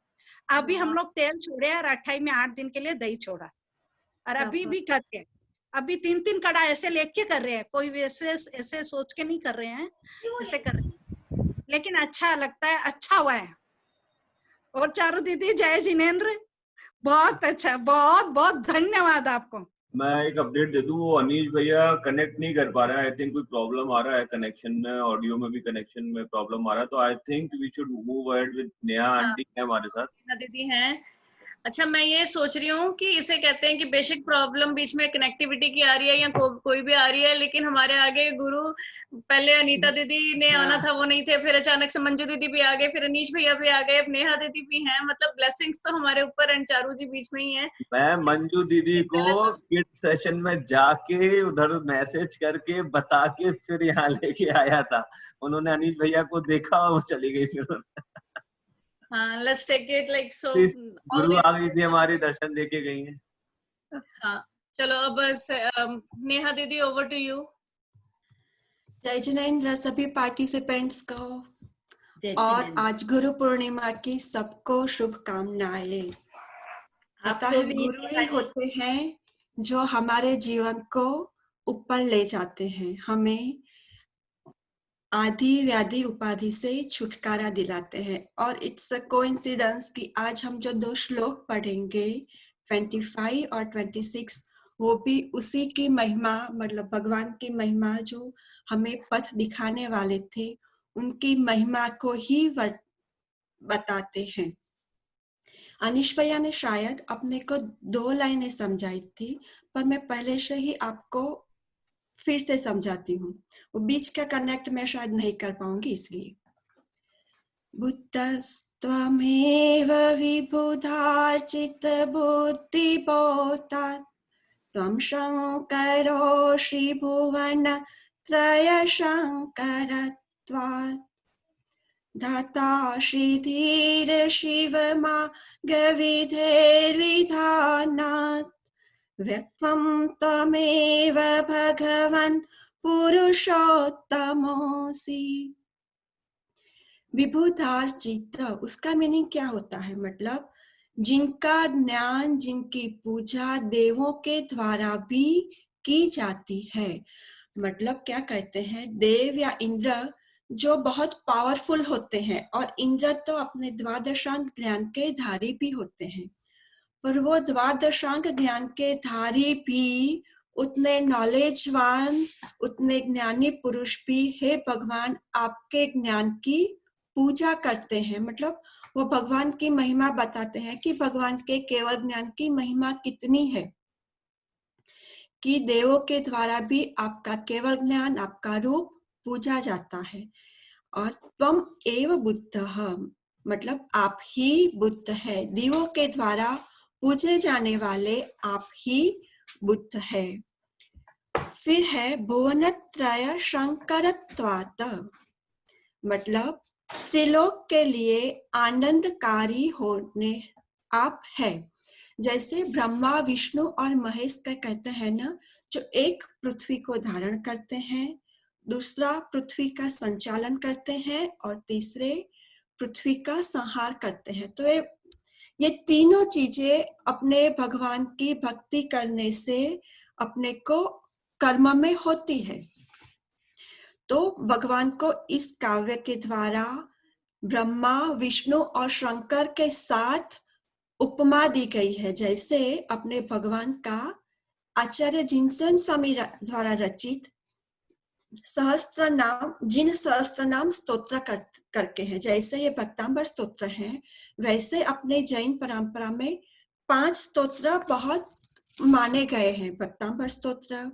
अभी हम लोग तेल छोड़े और 28 में 8 दिन के लिए दही छोड़ा, और अभी भी कर रहे हैं। अभी 3-3 कड़ा ऐसे लेके कर रहे हैं, कोई वैसे ऐसे सोच के नहीं कर रहे हैं, ऐसे कर रहे हैं, लेकिन अच्छा लगता है, अच्छा हुआ है। और चारू दीदी जय जिनेंद्र, बहुत अच्छा, बहुत बहुत धन्यवाद आपको। मैं एक अपडेट दे दूं, वो अनीश भैया कनेक्ट नहीं कर पा रहे हैं। आई थिंक कोई प्रॉब्लम आ रहा है कनेक्शन में, ऑडियो में भी कनेक्शन में प्रॉब्लम आ रहा है। तो I think we should move ahead with Neha aunty है हमारे साथ। नेहा दीदी हैं। अच्छा, मैं ये सोच रही हूँ कि इसे कहते हैं कि बेशक प्रॉब्लम बीच में कनेक्टिविटी की आ रही है या कोई भी आ रही है, लेकिन हमारे आगे गुरु, पहले अनीता दीदी ने आना था, वो नहीं थे, फिर अचानक से मंजू दीदी भी आ गए, फिर अनीश भैया भी आ गए, अब नेहा दीदी भी हैं। मतलब ब्लेसिंग्स तो हमारे ऊपर, एंड चारू जी बीच में ही है। मैं मंजू दीदी को किड सेशन में जाके उधर मैसेज करके बता के फिर यहाँ लेके आया था। उन्होंने अनीश भैया को देखा और वो चली गई फिर। हाँ, let's take it like so. Guru आ गई थी हमारी, दर्शन देके गई हैं। हाँ, चलो अब नेहा दीदी, ओवर टू यू। जय जिनेंद्र सभी पार्टिसिपेंट्स को, और आज गुरु पूर्णिमा की सबको शुभकामनाएं। पता है गुरु ही होते हैं जो हमारे जीवन को ऊपर ले जाते हैं, हमें आदि व्याधि उपाधि से छुटकारा दिलाते हैं। और इट्स अ कोइंसिडेंस कि आज हम जो 2 श्लोक पढ़ेंगे 25 और 26, वो भी उसी की महिमा, मतलब भगवान की महिमा जो हमें पथ दिखाने वाले थे, उनकी महिमा को ही बताते हैं। अनीश भैया ने शायद अपने को 2 लाइनें समझाई थी, पर मैं पहले से ही आपको फिर से समझाती हूँ। वो बीच का कनेक्ट मैं शायद नहीं कर पाऊंगी, इसलिए। बुद्धस्त्वमेव विबुधार्चित बुद्धिबोधात् त्वं शङ्करोषि भुवन त्रय शङ्करत्वात् धाता श्रीधीर शिवमा गविधेर्विधानात् व्यक्तं त्वमेव भगवन् पुरुषोत्तमोऽसि। विबुधार्चित, उसका मीनिंग क्या होता है? मतलब जिनका ज्ञान, जिनकी पूजा देवों के द्वारा भी की जाती है। मतलब क्या कहते हैं, देव या इंद्र जो बहुत पावरफुल होते हैं, और इंद्र तो अपने द्वादशांग ज्ञान के धारी भी होते हैं, पर वो द्वादशांग ज्ञान के धारी भी उतने नॉलेजवान, उतने ज्ञानी पुरुष भी हे भगवान आपके ज्ञान की पूजा करते हैं। मतलब वो भगवान की महिमा बताते हैं कि भगवान के केवल ज्ञान की महिमा कितनी है, कि देवों के द्वारा भी आपका केवल ज्ञान, आपका रूप पूजा जाता है। और त्वम एव बुद्धः, मतलब आप ही बुद्ध है, देवों के द्वारा पूजे जाने वाले आप ही बुद्ध है। फिर है भुवनत्रय शंकरत्वात्, मतलब त्रिलोक के लिए आनंदकारी होने आप है। जैसे ब्रह्मा, विष्णु और महेश का कहते हैं ना, जो एक पृथ्वी को धारण करते हैं, दूसरा पृथ्वी का संचालन करते हैं, और तीसरे पृथ्वी का संहार करते हैं। तो ये तीनों चीजें अपने भगवान की भक्ति करने से अपने को कर्म में होती है। तो भगवान को इस काव्य के द्वारा ब्रह्मा, विष्णु और शंकर के साथ उपमा दी गई है। जैसे अपने भगवान का आचार्य जिनसन स्वामी द्वारा रचित सहस्त्र नाम, जिन सहस्त्र नाम स्तोत्र करके हैं, जैसे ये भक्तांबर स्तोत्र हैं, वैसे अपने जैन परंपरा में 5 स्तोत्र बहुत माने गए हैं। भक्तांबर स्तोत्र,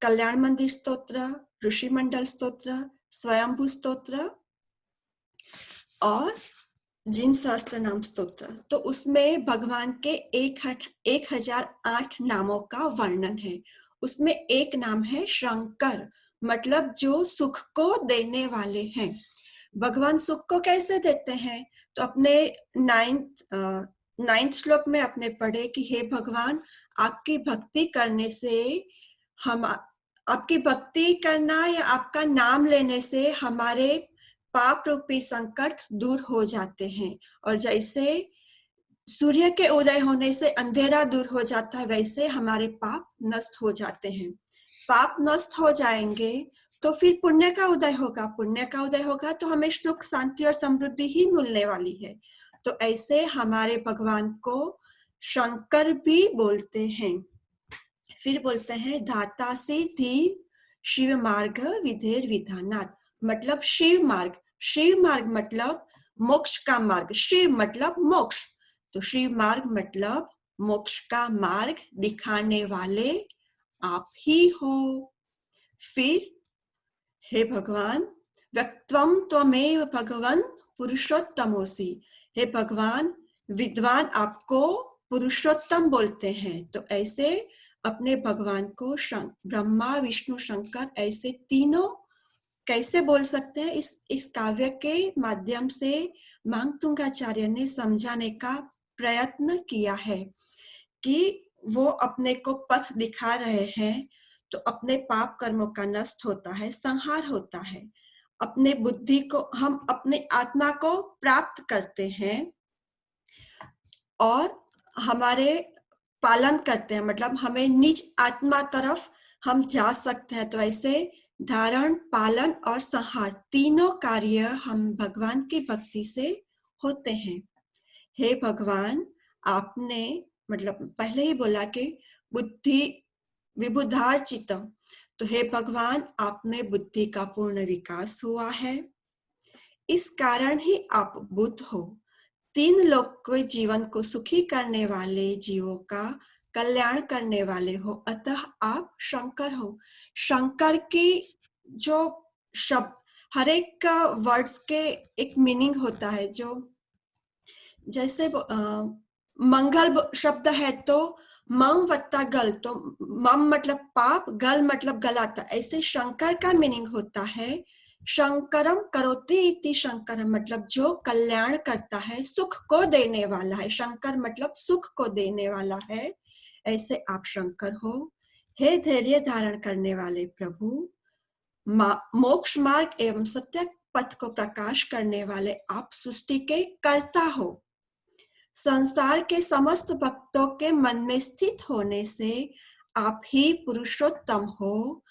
कल्याण मंदिर स्तोत्र, ऋषि मंडल स्तोत्र, स्वयंभू स्तोत्र और जिन सहस्त्र नाम स्तोत्र। तो उसमें भगवान के 1008 नामों का वर्णन है। उसमें एक नाम है शंकर, मतलब जो सुख को देने वाले हैं। भगवान सुख को कैसे देते हैं? तो अपने 9th श्लोक में आपने पढ़े कि हे भगवान, आपकी भक्ति करने से आपकी भक्ति करना या आपका नाम लेने से हमारे पाप रूपी संकट दूर हो जाते हैं। और जैसे सूर्य के उदय होने से अंधेरा दूर हो जाता है, वैसे हमारे पाप नष्ट हो जाते हैं। पाप नष्ट हो जाएंगे तो फिर पुण्य का उदय होगा। पुण्य का उदय होगा तो हमें सुख, शांति और समृद्धि ही मिलने वाली है। तो ऐसे हमारे भगवान को शंकर भी बोलते हैं। फिर बोलते हैं धाता से धीर शिव मार्ग विधेर विधानात्, मतलब शिव मार्ग। शिव मार्ग मतलब मोक्ष का मार्ग, शिव मतलब मोक्ष, तो शिव मार्ग मतलब मोक्ष का मार्ग दिखाने वाले आप ही हो। फिर हे भगवान, व्यक्त्वम त्वमेव भगवान पुरुषोत्तमोसि, हे भगवान विद्वान आपको पुरुषोत्तम बोलते हैं। तो ऐसे अपने भगवान को ब्रह्मा विष्णु शंकर ऐसे तीनों कैसे बोल सकते हैं? इस काव्य के माध्यम से मांगतुंगाचार्य ने समझाने का प्रयत्न किया है कि वो अपने को पथ दिखा रहे हैं। तो अपने पाप कर्मों का नष्ट होता है, संहार होता है, अपने बुद्धि को हम अपने आत्मा को प्राप्त करते हैं और हमारे पालन करते हैं, मतलब हमें निज आत्मा तरफ हम जा सकते हैं। तो ऐसे धारण, पालन और संहार तीनों कार्य हम भगवान की भक्ति से होते हैं। हे भगवान, आपने मतलब पहले ही बोला कि बुद्धि विबुधार चित्तम, तो हे भगवान आप में बुद्धि का पूर्ण विकास हुआ है, इस कारण ही आप बुद्ध हो। 3 लोक के जीवन को सुखी करने वाले, जीवों का कल्याण करने वाले हो, अतः आप शंकर हो। शंकर की जो शब्द, हर एक वर्ड्स के एक मीनिंग होता है। जो जैसे मंगल शब्द है तो मम वत्ता गल, तो मम मतलब पाप, गल मतलब गलाता। ऐसे शंकर का मीनिंग होता है शंकरम करोति इति शंकरम, मतलब जो कल्याण करता है, सुख को देने वाला है। शंकर मतलब सुख को देने वाला है, ऐसे आप शंकर हो। हे धैर्य धारण करने वाले प्रभु, मोक्ष मार्ग एवं सत्य पथ को प्रकाश करने वाले आप सृष्टि के कर्ता हो। संसार के समस्त भक्तों के मन में स्थित होने से आप ही पुरुषोत्तम हो।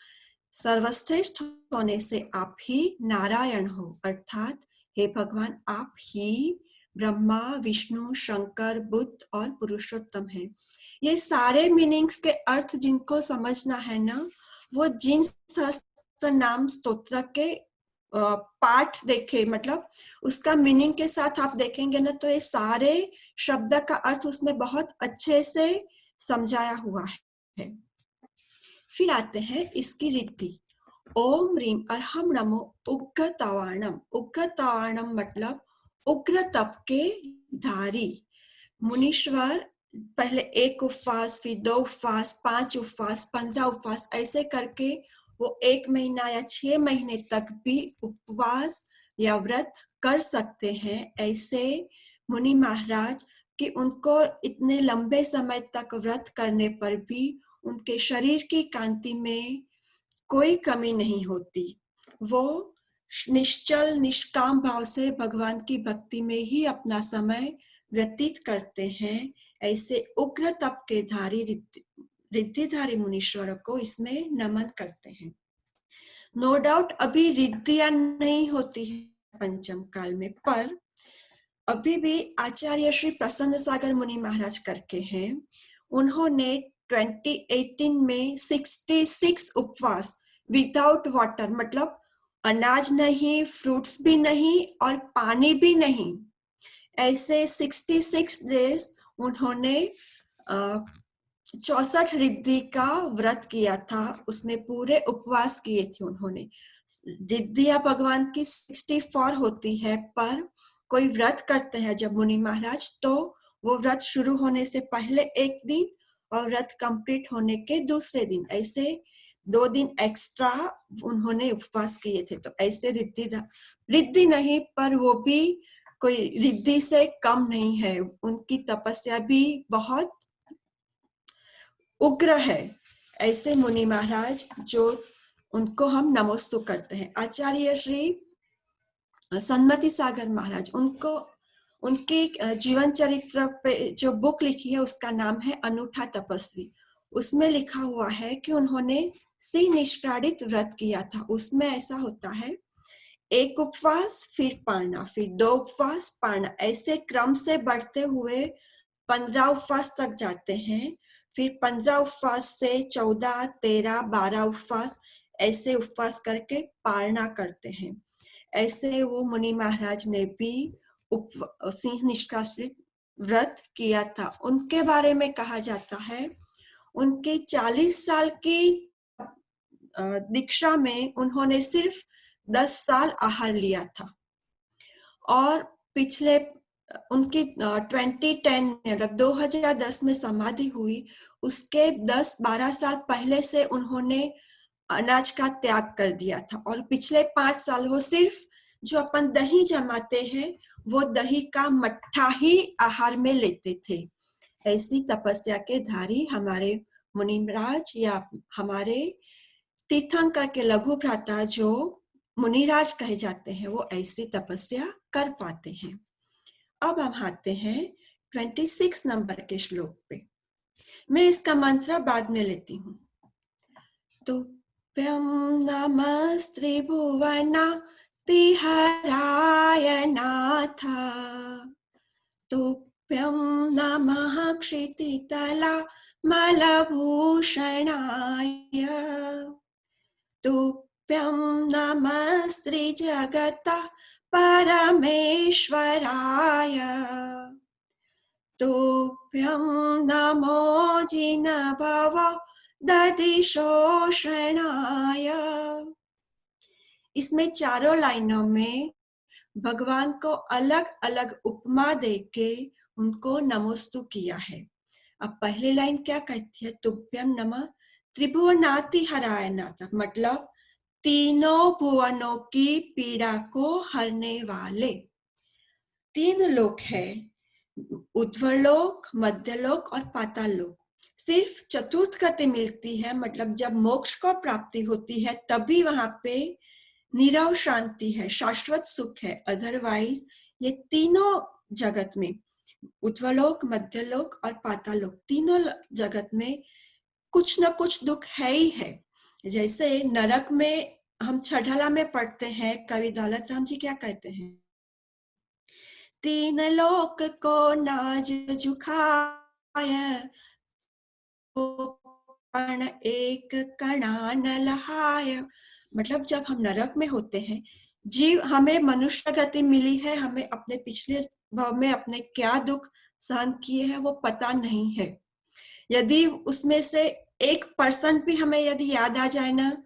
सर्वश्रेष्ठ होने से आप ही नारायण हो, अर्थात हे भगवान आप ही ब्रह्मा, विष्णु, शंकर, बुद्ध और पुरुषोत्तम है। ये सारे मीनिंग्स के अर्थ जिनको समझना है ना, वो जिन सहस्त्र नाम स्तोत्र के पाठ देखे, मतलब उसका मीनिंग के साथ आप देखेंगे ना, तो ये सारे शब्द का अर्थ उसमें बहुत अच्छे से समझाया हुआ है। फिर आते हैं इसकी रिद्धि। ओम ह्रीम अरहम नमो उग्रतावाणम। उग्रतावाणम मतलब उग्र तप के धारी। मुनीश्वर पहले 1 उपवास, फिर 2 उपवास, 5 उपवास, 15 उपवास, ऐसे करके वो 1 महीना या 6 महीने तक भी उपवास या व्रत कर सकते हैं। ऐसे मुनि महाराज कि उनको इतने लंबे समय तक व्रत करने पर भी उनके शरीर की कांति में कोई कमी नहीं होती। वो निश्चल निष्काम भाव से भगवान की भक्ति में ही अपना समय व्यतीत करते हैं। ऐसे उग्र तप के धारी रिद्धिधारी मुनीश्वरों को इसमें नमन करते हैं। नो डाउट अभी रिद्धियां नहीं होती है पंचम काल में, पर अभी भी आचार्य श्री प्रसन्न सागर मुनि महाराज करके हैं। उन्होंने 2018 में 66 उपवास विदाउट वाटर, मतलब अनाज नहीं, फ्रूट्स भी नहीं और पानी भी नहीं, ऐसे 66 डेज उन्होंने 64 रिद्धि का व्रत किया था, उसमें पूरे उपवास किए थे उन्होंने। रिद्धियां भगवान की 64 होती है, पर कोई व्रत करते हैं जब मुनि महाराज, तो वो व्रत शुरू होने से पहले एक दिन और व्रत कंप्लीट होने के दूसरे दिन, ऐसे 2 दिन एक्स्ट्रा उन्होंने उपवास किए थे। तो ऐसे रिद्धि नहीं, पर वो भी कोई रिद्धि से कम नहीं है, उनकी तपस्या भी बहुत उग्र है। ऐसे मुनि महाराज जो उनको हम नमोस्तु करते हैं। आचार्य श्री सन्मति सागर महाराज, उनके जीवन चरित्र पे जो बुक लिखी है उसका नाम है अनूठा तपस्वी। उसमें लिखा हुआ है कि उन्होंने सिंह निष्क्राडित व्रत किया था। उसमें ऐसा होता है, 1 उपवास, फिर पारना, फिर 2 उपवास, पारना, ऐसे क्रम से बढ़ते हुए 15 उपवास तक जाते हैं। फिर 15 उपवास से 14, 13, 12 उपवास, ऐसे उपवास करके पारना करते हैं। ऐसे वो मुनि महाराज ने भी सिंह निष्कासित व्रत किया था। उनके बारे में कहा जाता है, उनके 40 साल की दीक्षा में उन्होंने सिर्फ 10 साल आहार लिया था, और पिछले उनकी 2010 में, मतलब 2010 में समाधि हुई, उसके 10-12 साल पहले से उन्होंने अनाज का त्याग कर दिया था, और पिछले 5 साल वो सिर्फ जो अपन दही जमाते हैं वो दही का मट्ठा ही आहार में लेते थे। ऐसी तपस्या के धारी हमारे मुनिराज या हमारे तीर्थंकर के लघु भ्राता जो मुनिराज कहे जाते हैं, वो ऐसी तपस्या कर पाते हैं। अब हम आते हैं 26 नंबर के श्लोक पे। मैं इसका मंत्र बाद में लेती हूँ। तुभ्यं नमस्त्रिभुवनातिहराय नाथ, तुभ्यं नमः क्षितितलामलभूषणाय, तुभ्यं नमस्त्रिजगतः परमेश्वराय, तुभ्यं नमो जिनभव दधिशोषणाय। इसमें चारों लाइनों में भगवान को अलग अलग उपमा देके उनको नमोस्तु किया है। अब पहली लाइन क्या कहती है, तुभ्यम नमः त्रिभुवनातिहराय नाथ, मतलब तीनों भुवनों की पीड़ा को हरने वाले। 3 लोक है, ऊर्ध्वलोक, मध्यलोक और पाताल लोक। सिर्फ चतुर्थ गति मिलती है, मतलब जब मोक्ष को प्राप्ति होती है तभी वहां पे निरव शांति है, शाश्वत सुख है। अदरवाइज ये तीनों जगत में, ऊर्ध्वलोक, मध्यलोक और पातालोक, तीनों जगत में कुछ न कुछ दुख है ही है। जैसे नरक में हम छठला में पढ़ते हैं, कवि दौलत राम जी क्या कहते हैं, 3 लोक को नाज जुखाय, पण एक कणा न लहाय। मतलब जब हम नरक में होते हैं, जीव, हमें मनुष्य गति मिली है, हमें अपने पिछले भाव में अपने क्या दुख सहन किए हैं वो पता नहीं है। यदि उसमें से 1% भी हमें यदि याद आ जाए ना,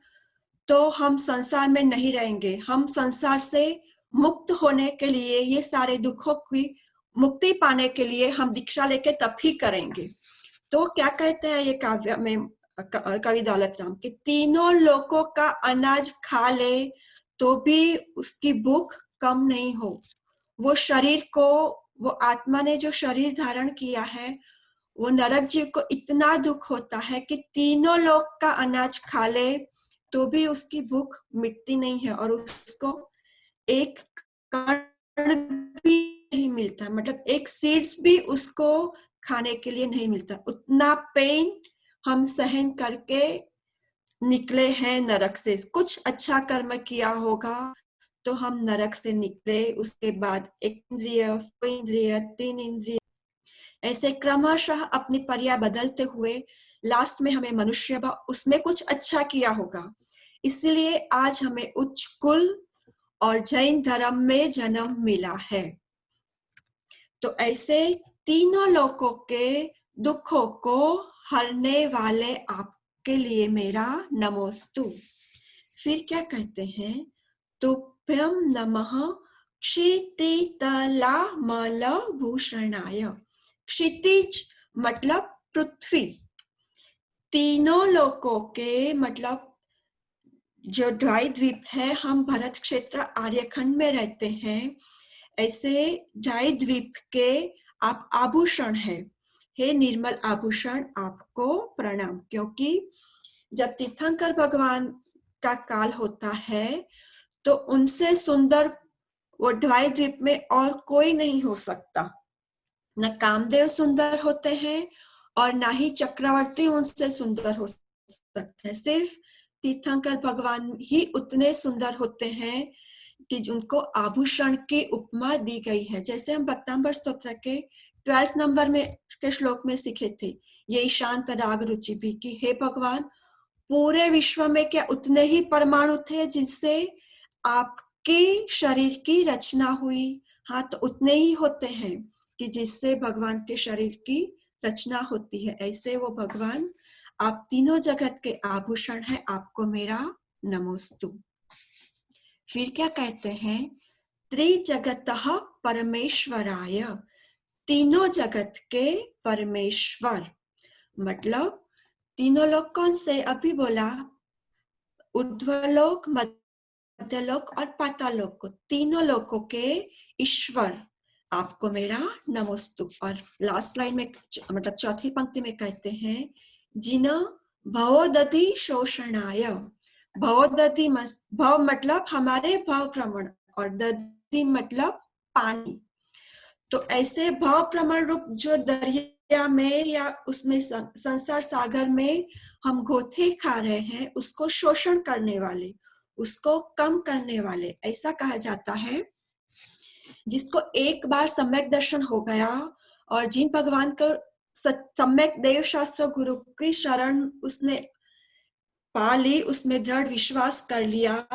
तो हम संसार में नहीं रहेंगे। हम संसार से मुक्त होने के लिए, ये सारे दुखों की मुक्ति पाने के लिए हम दीक्षा लेके तब ही करेंगे। तो क्या कहते हैं ये काव्य में कवि दौलत राम, कि तीनों लोगों का अनाज खा ले तो भी उसकी भूख कम नहीं हो। वो शरीर को, वो आत्मा ने जो शरीर धारण किया है, वो नरक जीव को इतना दुख होता है कि तीनों लोग का अनाज खा ले तो भी उसकी भूख मिटती नहीं है, और उसको एक कण भी नहीं मिलता, मतलब एक सीड्स भी उसको खाने के लिए नहीं मिलता। उतना पेन हम सहन करके निकले हैं नरक से। कुछ अच्छा कर्म किया होगा तो हम नरक से निकले, उसके बाद 1 इंद्रिय, 2 इंद्रिय, 3 इंद्रिय, ऐसे क्रमशः अपनी पर्याय बदलते हुए लास्ट में हमें मनुष्य भाव, उसमें कुछ अच्छा किया होगा, इसलिए आज हमें उच्च कुल और जैन धर्म में जन्म मिला है। तो ऐसे तीनों लोकों के दुखों को हरने वाले आपके लिए मेरा नमोस्तु। फिर क्या कहते हैं, तुभ्यं नमः क्षितितलामलभूषणाय। क्षितिज मतलब पृथ्वी, तीनों लोकों के मतलब जो ड्राई द्वीप है, हम भरत क्षेत्र आर्यखंड में रहते हैं, ऐसे ड्राई द्वीप के आप आभूषण है। हे निर्मल आभूषण, आपको प्रणाम। क्योंकि जब तीर्थंकर भगवान का काल होता है तो उनसे सुंदर वो ड्राई द्वीप में और कोई नहीं हो सकता। न कामदेव सुंदर होते हैं और ना ही चक्रवर्ती उनसे सुंदर हो सकते हैं। सिर्फ तीर्थंकर भगवान ही उतने सुंदर होते हैं कि उनको आभूषण की उपमा दी गई है। जैसे हम भक्तांबर स्तोत्र के 12 नंबर में के श्लोक में सीखे थे, ये शांत राग रुचि भी, कि हे भगवान, पूरे विश्व में क्या उतने ही परमाणु थे जिनसे आपकी शरीर की रचना हुई? हाँ, तो उतने ही होते हैं कि जिससे भगवान के शरीर की रचना होती है। ऐसे वो भगवान आप तीनों जगत के आभूषण हैं, आपको मेरा नमोस्तु। फिर क्या कहते हैं, त्रिजगतः परमेश्वराय। तीनों जगत के परमेश्वर मतलब तीनों लोक कौन से? अभी बोला, ऊर्ध्वलोक, मध्यलोक और पातालोक को, तीनों लोकों के ईश्वर, आपको मेरा नमोस्तु। और लास्ट लाइन में मतलब चौथी पंक्ति में कहते हैं, जिन भवदधि शोषणाय। भवदधि भव मतलब हमारे भव भ्रमण और दधि मतलब पानी। तो ऐसे भव भ्रमण रूप जो दरिया में या उसमें संसार सागर में हम गोथे खा रहे हैं, उसको शोषण करने वाले, उसको कम करने वाले, ऐसा कहा जाता है। जिसको एक बार सम्यक दर्शन हो गया और जिन भगवान को सम्यक देव शास्त्र गुरु की शरण उसने पा ली, उसमें दृढ़ विश्वास कर लिया,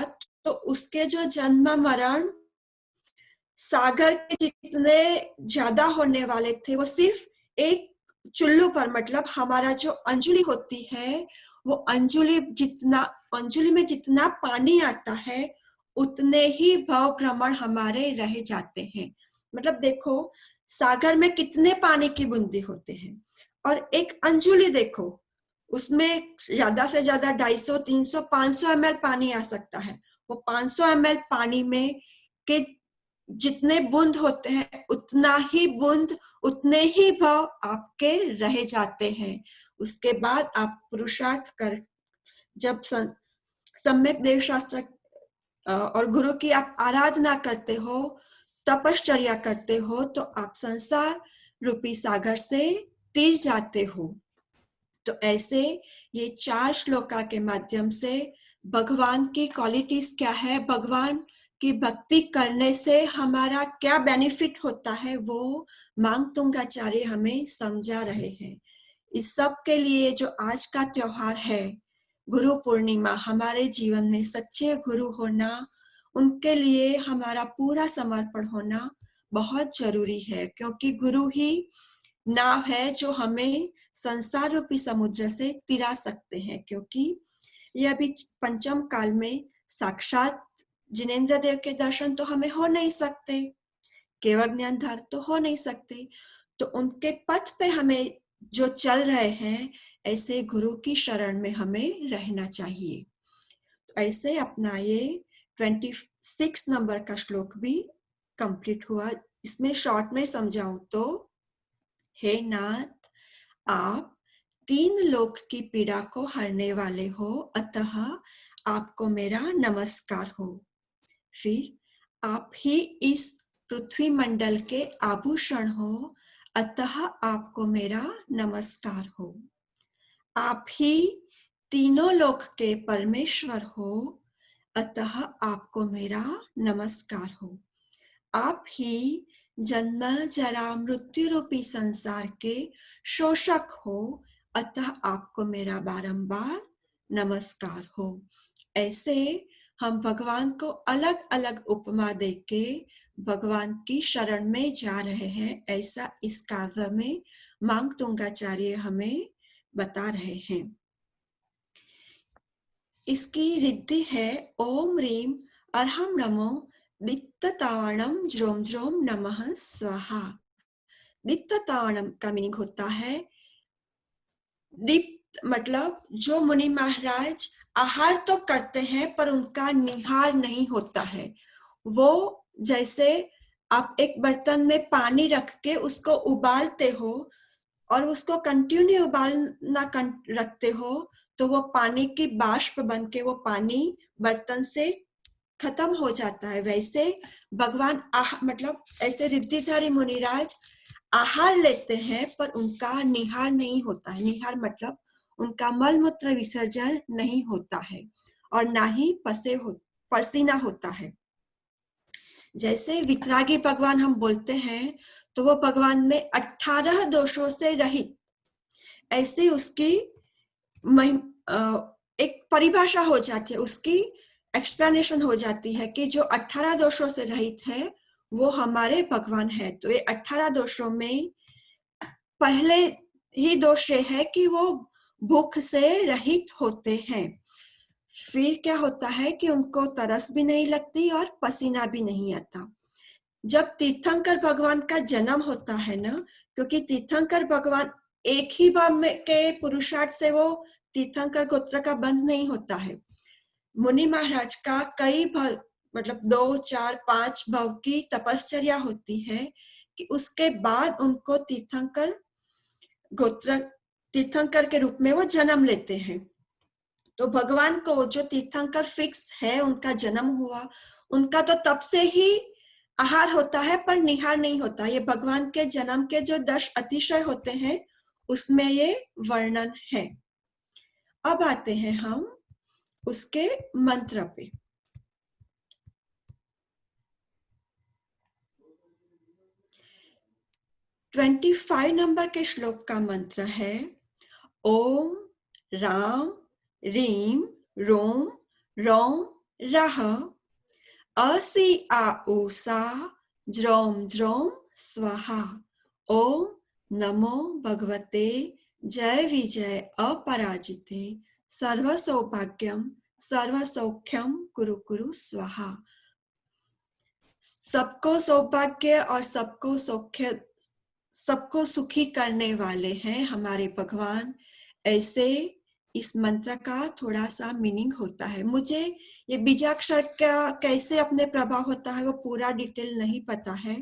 तो उसके जो जन्म मरण सागर के जितने ज्यादा होने वाले थे, वो सिर्फ एक चुल्लू पर मतलब हमारा जो अंजुलि होती है, वो अंजुलि में जितना पानी आता है उतने ही भव भ्रमण हमारे रह जाते हैं। मतलब देखो, सागर में कितने पानी की बूंदी होते हैं और एक अंजुलि देखो, उसमें ज्यादा से ज्यादा 250, 300, 500 ml पानी आ सकता है। वो 500 ml पानी में के जितने बूंद होते हैं, उतना ही बूंद, उतने ही भाव आपके रह जाते हैं। उसके बाद आप पुरुषार्थ कर, जब सम्यक देव शास्त्र और गुरु की आप आराधना करते हो, तपश्चर्या करते हो, तो आप संसार रूपी सागर से तीर जाते हो। तो ऐसे ये 4 श्लोका के माध्यम से भगवान की क्वालिटीज क्या है, भगवान की भक्ति करने से हमारा क्या बेनिफिट होता है, वो मांगतुंगाचार्य हमें समझा रहे हैं। इस सब के लिए जो आज का त्योहार है गुरु पूर्णिमा, हमारे जीवन में सच्चे गुरु होना, उनके लिए हमारा पूरा समर्पण होना बहुत जरूरी है। क्योंकि गुरु ही नाव है जो हमें संसार रूपी समुद्र से तिरा सकते हैं। क्योंकि ये अभी पंचम काल में साक्षात जिनेंद्र देव के दर्शन तो हमें हो नहीं सकते, केवल ज्ञानधार तो हो नहीं सकते, तो उनके पथ पे हमें जो चल रहे हैं, ऐसे गुरु की शरण में हमें रहना चाहिए। तो ऐसे अपना ये 26 नंबर का श्लोक भी कंप्लीट हुआ। इसमें शॉर्ट में समझाऊं तो, हे नाथ, आप 3 लोक की पीड़ा को हरने वाले हो, अतः आपको मेरा नमस्कार हो। फिर आप ही इस पृथ्वी मंडल के आभूषण हो, अतः आपको मेरा नमस्कार हो। आप ही तीनों लोक के परमेश्वर हो, अतः आपको मेरा नमस्कार हो। आप ही जन्म जरा मृत्यु रूपी संसार के शोषक हो, अतः आपको मेरा बारंबार नमस्कार हो। ऐसे हम भगवान को अलग अलग उपमा देके भगवान की शरण में जा रहे हैं। ऐसा इस काव्य में मांगतुंगाचार्य हमें बता रहे हैं। इसकी रिद्धि है ओम रीम अर्हम नमो दित्ततावणम ज्रोम ज्रोम नमः स्वाहा। दित्ततावणम का मीनिंग होता है दीप्त, मतलब जो मुनि महाराज आहार तो करते हैं पर उनका निहार नहीं होता है। वो जैसे आप एक बर्तन में पानी रख के उसको उबालते हो और उसको कंटिन्यू उबालना रखते हो तो वो पानी की बाष्प बन के वो पानी बर्तन से खत्म हो जाता है। वैसे भगवान मतलब ऐसे रिद्धिधारी मुनिराज आहार लेते हैं पर उनका निहार नहीं होता है। निहार मतलब उनका मल मूत्र विसर्जन नहीं होता है और ना ही पसीना होता है। जैसे वितरागी भगवान हम बोलते हैं तो वो भगवान में 18 दोषों से रहित, ऐसी उसकी एक परिभाषा हो जाती है, उसकी एक्सप्लेनेशन हो जाती है कि जो 18 दोषों से रहित है वो हमारे भगवान है। तो ये 18 दोषों में पहले ही दोष ये है कि वो भूख से रहित होते हैं। फिर क्या होता है कि उनको तरस भी नहीं लगती और पसीना भी नहीं आता। जब तीर्थंकर भगवान का जन्म होता है ना, क्योंकि तीर्थंकर भगवान एक ही भाव में के पुरुषार्थ से वो तीर्थंकर गोत्र का बंध नहीं होता है। मुनि महाराज का कई भाव, मतलब 2, 4, 5 भाव की तपश्चर्या होती है कि उसके बाद उनको तीर्थंकर गोत्र, तीर्थंकर के रूप में वो जन्म लेते हैं। तो भगवान को जो तीर्थंकर फिक्स है, उनका जन्म हुआ, उनका तो तब से ही आहार होता है पर निहार नहीं होता। ये भगवान के जन्म के जो 10 अतिशय होते हैं उसमें ये वर्णन है। अब आते हैं हम उसके मंत्र पे। 25 नंबर के श्लोक का मंत्र है ओम राम रीम रोम रोम रह असि आ ऊषा ज्रोम ज्रोम स्वाहा। ओम नमो भगवते जय विजय अपराजिते सर्व सौभाग्यम सर्व सौख्यम कुरु कुरु स्वाहा। सबको सौभाग्य और सबको सौख्य, सबको सुखी करने वाले हैं हमारे भगवान। ऐसे इस मंत्र का थोड़ा सा मीनिंग होता है। मुझे ये बीजाक्षर का कैसे अपने प्रभाव होता है वो पूरा डिटेल नहीं पता है,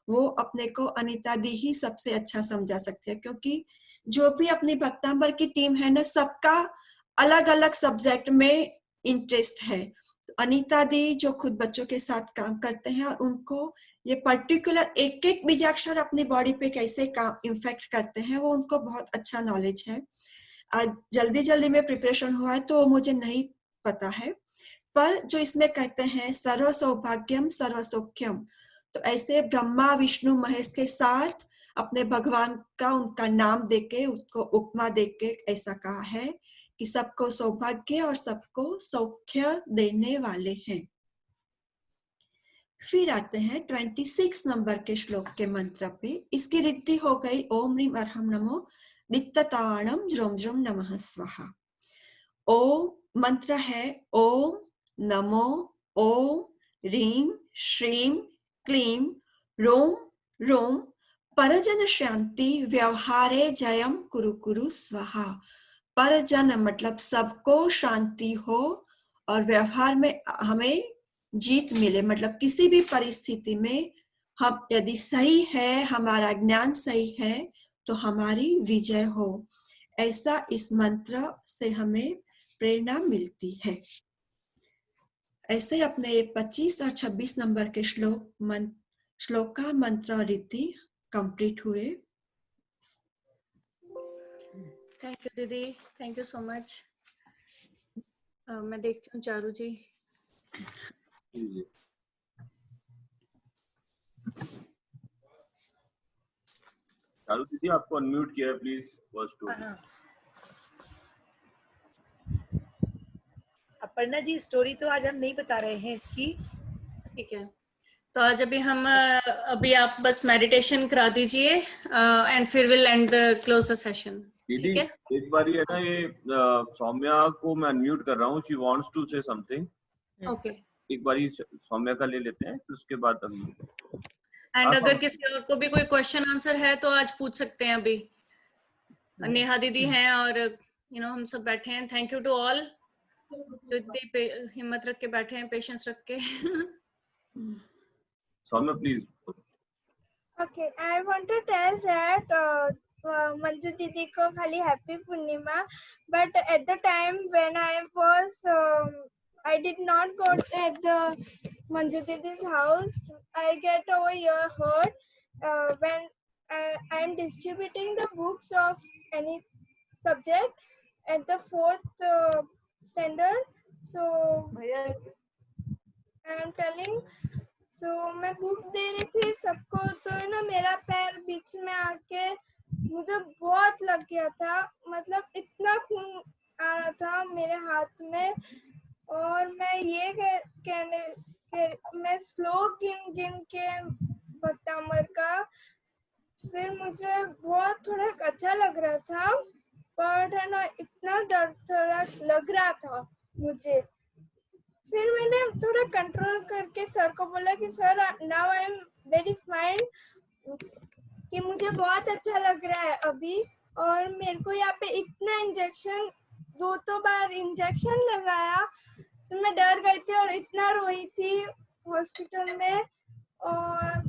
वो अपने को अनीता दी ही सबसे अच्छा समझा सकते हैं, क्योंकि जो भी अपनी भक्तांबर की टीम है ना, सबका अलग अलग सब्जेक्ट में इंटरेस्ट है। अनीता दी जो खुद बच्चों के साथ काम करते हैं और उनको ये पर्टिकुलर एक एक बीजाक्षर अपनी बॉडी पे कैसे काम इम्फेक्ट करते हैं वो उनको बहुत अच्छा नॉलेज है। आज जल्दी जल्दी में प्रिपरेशन हुआ है तो मुझे नहीं पता है, पर जो इसमें कहते हैं सर्व सौभाग्यम सर्व सौख्यम, तो ऐसे ब्रह्मा विष्णु महेश के साथ अपने भगवान का उनका नाम देके, उसको उपमा देके ऐसा कहा है कि सबको सौभाग्य और सबको सौख्य देने वाले हैं। फिर आते हैं 26 नंबर के श्लोक के मंत्र पे। इसकी रिद्धि हो गई ओम ह्रीम अर्हम नमो दित्ततावणम ज्रोम ज्रोम नमः स्वाहा। ओम मंत्र है ओम नमो ओम रीम श्रीम क्लीम रोम रोम परजन शांति व्यवहारे जयम कुरु कुरु स्वाहा। परजन मतलब सबको शांति हो और व्यवहार में हमें जीत मिले, मतलब किसी भी परिस्थिति में हम यदि सही है, हमारा ज्ञान सही है तो हमारी विजय हो। ऐसा इस मंत्र से हमें प्रेरणा मिलती है। ऐसे अपने 25 और 26 नंबर के श्लोक का मंत्र और रिद्धि कंप्लीट हुए। थैंक यू दीदी, थैंक यू सो मच। मैं देखती हूँ चारू जी। चारू दीदी आपको अनम्यूट किया है, please first to. Aparna ji story तो आज हम नहीं बता रहे हैं इसकी। ठीक है, तो आज अभी हम अभी आप बस मेडिटेशन करा दीजिए एंड फिर will and close the session. दीदी ठीक है, एक बार है ना, ये सौम्या को मैं अनम्यूट कर रहा हूँ, she wants to say something. Okay. एक बार सौम्या का ले लेते हैं, फिर उसके बाद हम एंड अगर किसी और को भी कोई क्वेश्चन आंसर है तो आज पूछ सकते हैं। अभी नेहा दीदी हैं और हम सब बैठे हैं। थैंक यू टू ऑल जो इतनी हिम्मत रख के बैठे हैं, पेशेंस रख के। Saumya please. Okay, I want to tell that Manju Didi ko khali happy Purnima, but at the time when I was, I did not go at the Manju Didi's house. I get over here hurt when I am distributing the books of any subject at the 4th standard. So I am telling. मैं book दे रही थी सबको, तो है ना मेरा पैर बीच में आके मुझे बहुत लग गया था। मतलब इतना खून आ रहा था मेरे हाथ में, और मैं ये मैं श्लोक गिन के भक्तामर का, फिर मुझे बहुत थोड़ा अच्छा लग रहा था, पर है ना इतना दर्द थोड़ा लग रहा था मुझे। फिर मैंने थोड़ा कंट्रोल करके सर को बोला कि sir now I am very fine, कि मुझे बहुत अच्छा लग रहा है अभी, और मेरे को यहाँ पे इतना इंजेक्शन 2 बार इंजेक्शन लगाया, तो मैं डर गई थी और इतना रोई थी हॉस्पिटल में। और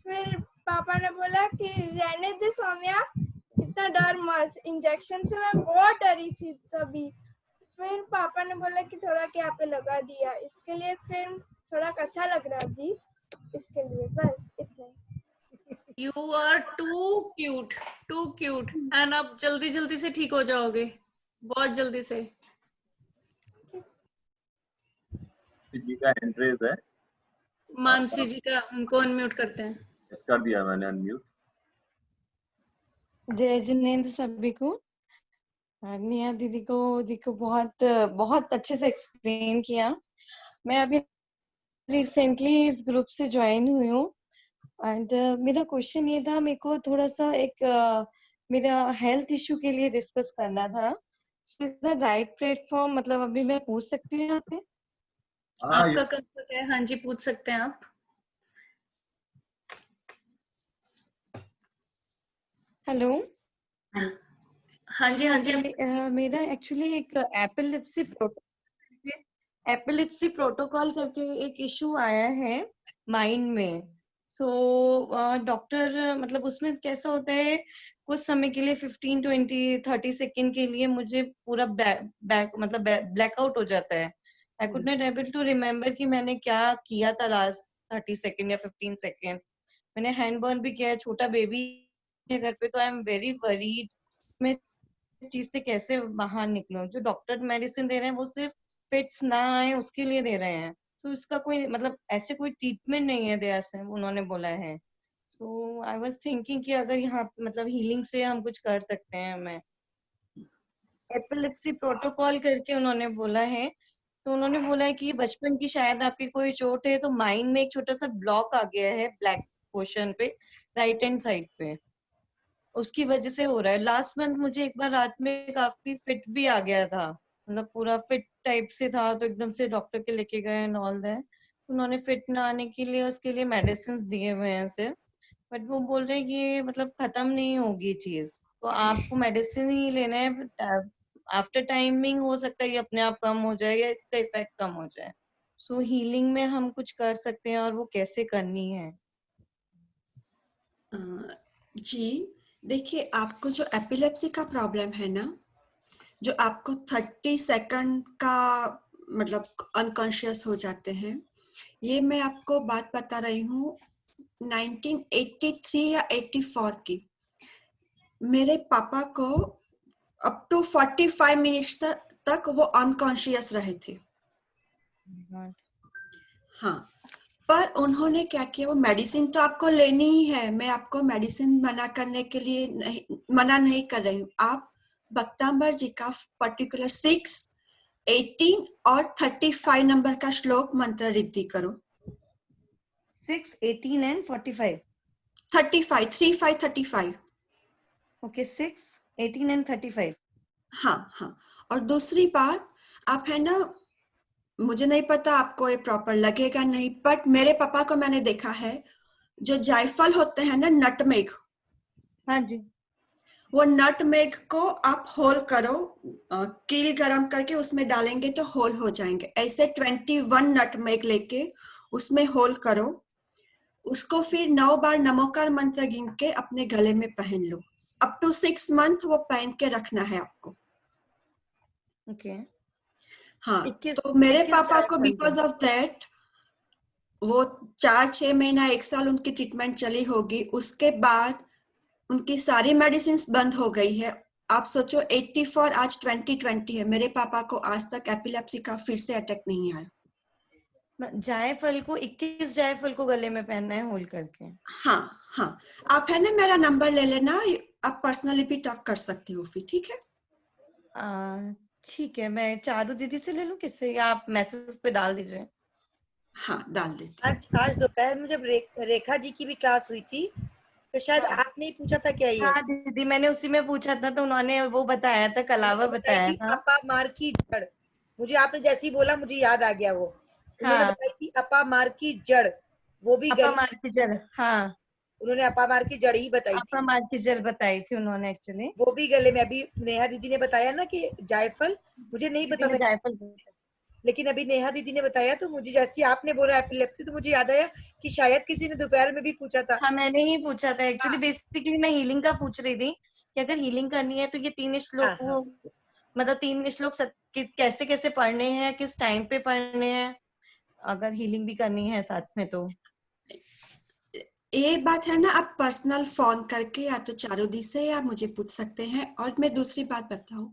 फिर पापा ने बोला कि रहने दे सौम्या, इतना डर मत, इंजेक्शन से मैं बहुत डरी थी तभी। फिर पापा ने बोला कि थोड़ा क्या पे लगा दिया, इसके लिए फिर थोड़ा अच्छा लग रहा है अभी, इसके लिए बस इतना। You are too cute and आप जल्दी जल्दी से ठीक हो जाओगे, बहुत जल्दी से। जी का एंट्रेस है, मानसी जी का, उनको अनम्यूट करते हैं। कर दिया मैंने अनम्यूट। जय जिनेंद्र सभी को। नेहा दीदी को बहुत बहुत अच्छे से एक्सप्लेन किया। मैं अभी रिसेंटली इस ग्रुप से ज्वाइन हुई हूँ एंड मेरा क्वेश्चन ये था, मेरे को थोड़ा सा एक मेरा हेल्थ इश्यू के लिए डिस्कस करना था। इज द राइट प्लेटफॉर्म, मतलब अभी मैं पूछ सकती हूँ यहाँ पे? आपका कंसर्ट है, हाँ जी पूछ सकते हैं आप। हेलो, हाँ जी हाँ जी। मेरा एक्चुअली एक एपिलेप्सी प्रोटोकॉल करके एक इशू आया है माइंड में। सो डॉक्टर, मतलब उसमें कैसा होता है, कुछ समय के लिए 15, 20, 30 सेकेंड के लिए मुझे पूरा मतलब ब्लैकआउट हो जाता है। I could not able to remember कि मैंने क्या किया था लास्ट 30 सेकेंड या 15 सेकेंड। मैंने हैंड बर्न भी किया है, छोटा बेबी है घर पे, तो आई एम वेरी वरीड मैं इस चीज से कैसे बाहर निकलूं। जो डॉक्टर मेडिसिन दे रहे हैं वो सिर्फ फिट्स ना आए उसके लिए दे रहे हैं, तो इसका कोई मतलब ऐसे कोई ट्रीटमेंट नहीं है दया से, उन्होंने बोला है। सो आई वाज थिंकिंग कि अगर यहाँ मतलब हीलिंग से हम कुछ कर सकते हैं। मैं एपिलेप्सी प्रोटोकॉल करके उन्होंने बोला है, तो उन्होंने बोला है कि बचपन की शायद आपकी कोई चोट है, तो माइंड में एक छोटा सा ब्लॉक आ गया है ब्लैक पोर्शन पे, राइट हैंड साइड पे, उसकी वजह से हो रहा है। लास्ट मंथ मुझे एक बार रात में काफी फिट भी आ गया था, मतलब पूरा फिट टाइप से था, तो एकदम से डॉक्टर के लेके गए एंड ऑल दैट। उन्होंने फिट ना आने के लिए उसके लिए मेडिसिन दिए हुए हैं से, बट वो बोल रहे हैं कि मतलब खत्म नहीं होगी चीज, तो आपको मेडिसिन ही लेना है। आफ्टर टाइमिंग हो सकता है ये अपने आप कम हो जाए या इसका इफेक्ट कम हो जाए। सो हीलिंग में हम कुछ कर सकते हैं, और वो कैसे करनी है? जी देखिए, आपको जो एपिलेप्सी का प्रॉब्लम है ना, जो आपको 30 सेकंड का मतलब अनकॉन्शियस हो जाते हैं, ये मैं आपको बात बता रही हूँ 1983 या 84 की। मेरे पापा को अप टू 45 मिनट्स तक वो अनकॉन्शियस रहे थे। हाँ, पर उन्होंने क्या किया, वो मेडिसिन तो आपको लेनी ही है, मैं आपको मेडिसिन मना करने के लिए मना नहीं कर रही हूँ। आप भक्तांबर जी का पर्टिकुलर 6, 18 और 35 नंबर का श्लोक मंत्र रिद्धि करो। 6, 18 and 45. 35, 35, 35. Okay, 6, 18 and 35. हाँ हाँ। और दूसरी बात, आप है ना, मुझे नहीं पता आपको ये प्रॉपर लगेगा नहीं, बट मेरे पापा को मैंने देखा है, जो जायफल होते हैं ना, नटमेग, हाँ जी, वो नटमेग को आप होल करो, कील गरम करके उसमें डालेंगे तो होल हो जाएंगे। ऐसे 21 नटमेग लेके उसमें होल करो, उसको फिर 9 बार नमोकार मंत्र गिन के अपने गले में पहन लो। अप टू 6 मंथ वो पहन के रखना है आपको। ओके। हाँ, 21 तो मेरे 21 पापा को जायफल बिकॉज ऑफ दैट वो 4-6 महीना 1 साल उनकी ट्रीटमेंट चली होगी, उसके बाद उनकी सारी मेडिसिन बंद हो गई है। आप सोचो 84, आज 2020 है, मेरे पापा को आज तक एपिलेप्सी का फिर से अटैक नहीं आया। जायफल को 21 जायफल को गले में पहनना है होल करके। हाँ हाँ, आप है ना मेरा नंबर ले लेना, आप पर्सनली भी टॉक कर सकती हो फिर, ठीक है? ठीक है, मैं चारू दीदी से ले लूं किससे, या आप मैसेज पे डाल दीजिए? हाँ, डाल देती। आज दोपहर में जब रेखा जी की भी क्लास हुई थी तो शायद हाँ। आपने ही पूछा था क्या ये? हाँ दीदी, मैंने उसी में पूछा था तो उन्होंने वो बताया था, कलावा बताया था। अपामार की जड़, मुझे आपने जैसे ही बोला मुझे याद आ गया वो। उन्होंने हाँ। बताई थी अपामार की जड़, वो भी अपामार की जड़, हाँ उन्होंने अपामार की जड़ ही बताई थी। अपामार की जड़ बताई थी उन्होंने एक्चुअली। वो भी गले में, अभी नेहा दीदी ने बताया ना कि जायफल, मुझे नहीं पता था जायफल, लेकिन अभी नेहा दीदी ने बताया तो मुझे, जैसे आपने बोला एपिलेप्सी, तो मुझे याद आया कि शायद किसी ने दोपहर में भी पूछा था। हाँ मैंने ही पूछा था एक्चुअली। बेसिकली मैं हीलिंग का पूछ रही थी कि अगर हीलिंग करनी है तो ये 3 श्लोक वो मतलब 3 श्लोक कैसे कैसे पढ़ने हैं, किस टाइम पे पढ़ने हैं, अगर हीलिंग भी करनी है साथ में तो। ये बात है ना, आप पर्सनल फोन करके या तो चारुदी से या मुझे पूछ सकते हैं। और मैं दूसरी बात बताऊं,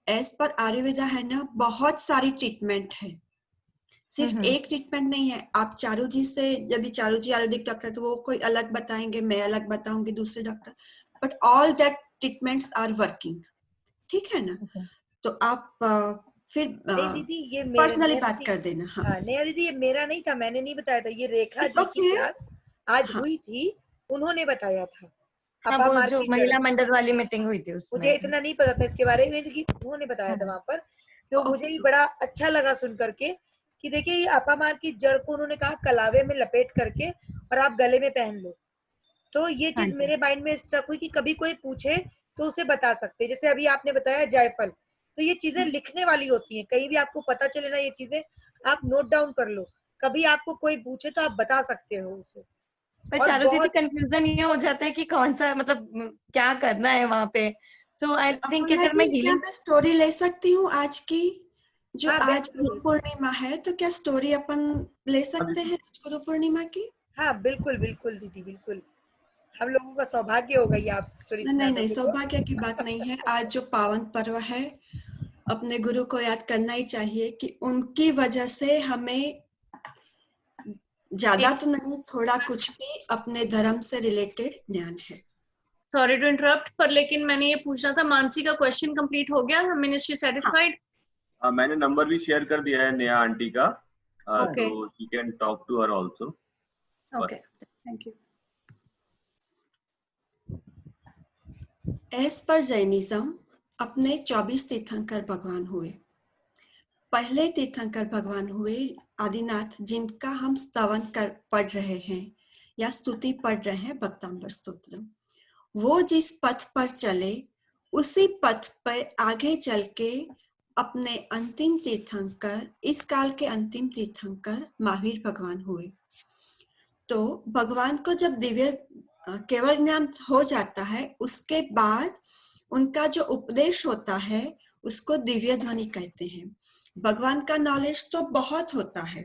एज पर आयुर्वेदा है ना, बहुत सारी ट्रीटमेंट है, सिर्फ एक ट्रीटमेंट नहीं है। आप चारू जी से, यदि चारू जी आयुर्वेदिक डॉक्टर तो वो कोई अलग बताएंगे, मैं अलग बताऊंगी दूसरे doctor, but all that treatments are working, ठीक है ना? तो आप फिर दीदी ये पर्सनली बात कर देना। हाँ नेहा दीदी, ये मेरा नहीं था, मैंने नहीं बताया था, ये रेखा जी की क्लास आज हुई थी, उन्होंने बताया था। हाँ, वो जो महिला मंडल वाली मीटिंग हुई थी उसमें। मुझे इतना नहीं पता था इसके बारे में, लेकिन उन्होंने बताया था वहां पर, तो मुझे भी बड़ा अच्छा लगा सुन करके कि देखिए ये अपामार की जड़ को उन्होंने कहा कलावे में लपेट करके और आप गले में पहन लो। तो ये चीज मेरे माइंड में स्ट्रक हुई कि कभी कोई पूछे तो उसे बता सकते, जैसे अभी आपने बताया जायफल, तो ये चीजें लिखने वाली होती हैं, कहीं भी आपको पता चले ना ये चीजें आप नोट डाउन कर लो, कभी आपको कोई पूछे तो आप बता सकते हो उसे। पर चारू दीदी कंफ्यूजन ये हो जाता है कि कौन सा मतलब क्या करना है वहां पे। सो आई थिंक अगर मैं हीलिंग स्टोरी ले सकती हूँ आज की, जो आज गुरु पूर्णिमा है, तो क्या स्टोरी अपन ले सकते हैं गुरु पूर्णिमा की? हाँ बिल्कुल बिल्कुल दीदी, बिल्कुल, हम लोगों का सौभाग्य होगा ये आप स्टोरी नहीं नहीं, सौभाग्य की बात नहीं है। आज जो पावन पर्व है, अपने गुरु को याद करना ही चाहिए कि उनकी वजह से हमें ज्यादा तो नहीं, थोड़ा कुछ भी अपने धर्म से रिलेटेड ज्ञान है। सॉरी टू इंटरप्ट, पर लेकिन मैंने ये पूछना था, मानसी का क्वेश्चन कंप्लीट हो गया? Ministry satisfied? मैंने नंबर भी शेयर कर दिया है नेहा आंटी का, Okay. तो you can talk to her also. Okay, thank you. As per Jainism अपने 24 तीर्थंकर भगवान हुए। पहले तीर्थंकर भगवान हुए आदिनाथ, जिनका हम स्तवन कर पढ़ रहे हैं या स्तुति पढ़ रहे हैं, भक्तांबर स्तोत्रम। वो जिस पथ पर चले उसी पथ पर आगे चल के अपने अंतिम तीर्थंकर, इस काल के अंतिम तीर्थंकर महावीर भगवान हुए। तो भगवान को जब दिव्य केवल ज्ञान हो जाता है, उसके बाद उनका जो उपदेश होता है उसको दिव्य ध्वनि कहते हैं। भगवान का नॉलेज तो बहुत होता है,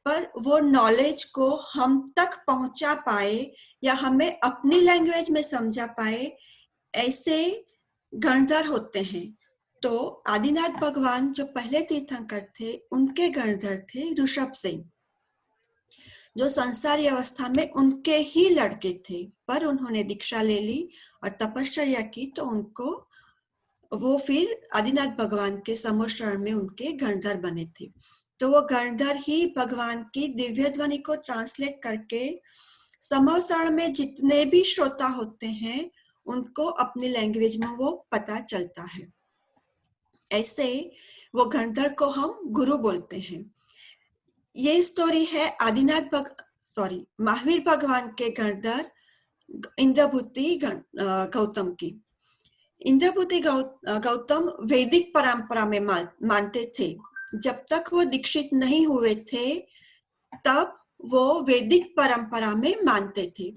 पर वो नॉलेज को हम तक पहुंचा पाए या हमें अपनी लैंग्वेज में समझा पाए, ऐसे गणधर होते हैं। तो आदिनाथ भगवान जो पहले तीर्थंकर थे, उनके गणधर थे ऋषभ सिंह, जो संसारी अवस्था में उनके ही लड़के थे, पर उन्होंने दीक्षा ले ली और तपस्या की, तो उनको वो फिर आदिनाथ भगवान के समोशरण में उनके गणधर बने थे। तो वो गणधर ही भगवान की दिव्य ध्वनि को ट्रांसलेट करके समवसरण में जितने भी श्रोता होते हैं उनको अपनी लैंग्वेज में वो पता चलता है। ऐसे वो गणधर को हम गुरु बोलते हैं। ये स्टोरी है महावीर भगवान के गणधर इंद्रभूति गौतम की। इंद्रभूति गौतम वैदिक परंपरा में मानते थे। जब तक वो दीक्षित नहीं हुए थे तब वो वैदिक परंपरा में मानते थे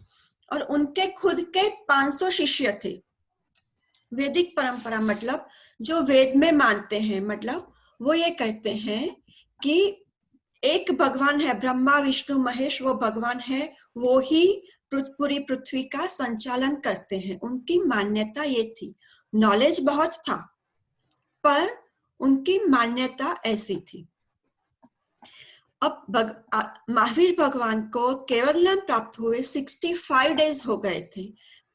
और उनके खुद के 500 शिष्य थे। वैदिक परंपरा मतलब जो वेद में मानते हैं, मतलब वो ये कहते हैं कि एक भगवान है, ब्रह्मा विष्णु महेश, वो भगवान है, वो ही पूरी पृथ्वी का संचालन करते हैं। उनकी मान्यता ये थी। नॉलेज बहुत था पर उनकी मान्यता ऐसी थी। अब महावीर भगवान को केवल ज्ञान प्राप्त हुए 65 डेज हो गए थे,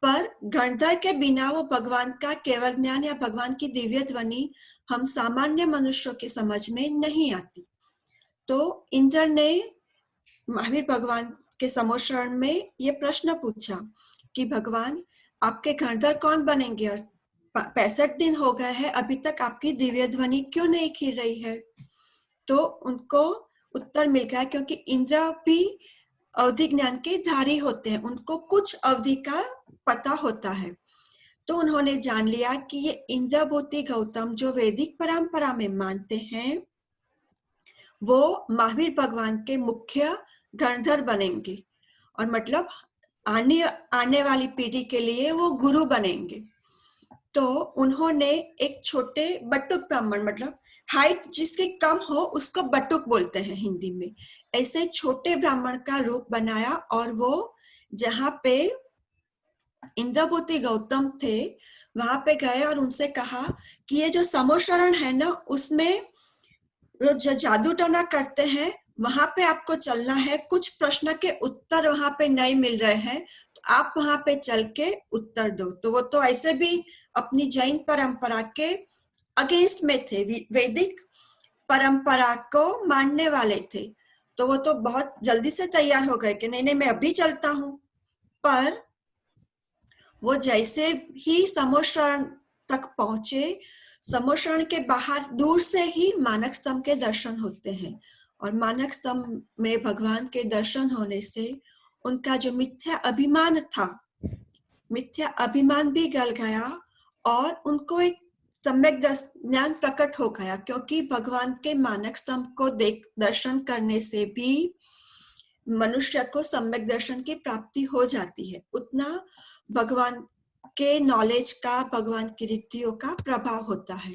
पर गणधर के बिना वो भगवान का केवल ज्ञान या भगवान की दिव्य ध्वनि हम सामान्य मनुष्यों की समझ में नहीं आती। तो इंद्र ने महावीर भगवान के समोशरण में ये प्रश्न पूछा कि भगवान आपके गणधर कौन बनेंगे, और 65 दिन हो गए हैं, अभी तक आपकी दिव्य ध्वनि क्यों नहीं खिल रही है। तो उनको उत्तर मिल गया क्योंकि इंद्र भी अवधि ज्ञान के धारी होते हैं, उनको कुछ अवधि का पता होता है। तो उन्होंने जान लिया कि ये इंद्रभूति गौतम जो वैदिक परंपरा में मानते हैं वो महावीर भगवान के मुख्य गणधर बनेंगे और मतलब आने वाली पीढ़ी के लिए वो गुरु बनेंगे। तो उन्होंने एक छोटे बटुक ब्राह्मण, मतलब हाइट जिसकी कम हो उसको बटुक बोलते हैं हिंदी में, ऐसे छोटे ब्राह्मण का रूप बनाया और वो जहाँ पे इंद्रभूति गौतम थे वहां पे गए और उनसे कहा कि ये जो समोशरण है ना, उसमें जो जादू टोना करते हैं वहां पे आपको चलना है। कुछ प्रश्न के उत्तर वहां पे नहीं मिल रहे हैं तो आप वहां पे चल के उत्तर दो। तो वो तो ऐसे भी अपनी जैन परंपरा के अगेंस्ट में थे, वैदिक परंपरा को मानने वाले थे। तो वो तो बहुत जल्दी से तैयार हो गए कि नहीं मैं अभी चलता हूं। पर वो जैसे ही समोशरण तक पहुंचे, समोशरण के बाहर दूर से ही मानक स्तंभ के दर्शन होते हैं और मानक स्तंभ में भगवान के दर्शन होने से उनका जो मिथ्या अभिमान था, मिथ्या अभिमान भी गल गया और उनको एक सम्यक ज्ञान प्रकट हो गया। क्योंकि भगवान के मानक स्तंभ को दर्शन करने से भी मनुष्य को सम्यक दर्शन की प्राप्ति हो जाती है। उतना भगवान के नॉलेज का, भगवान की रीतियों का प्रभाव होता है।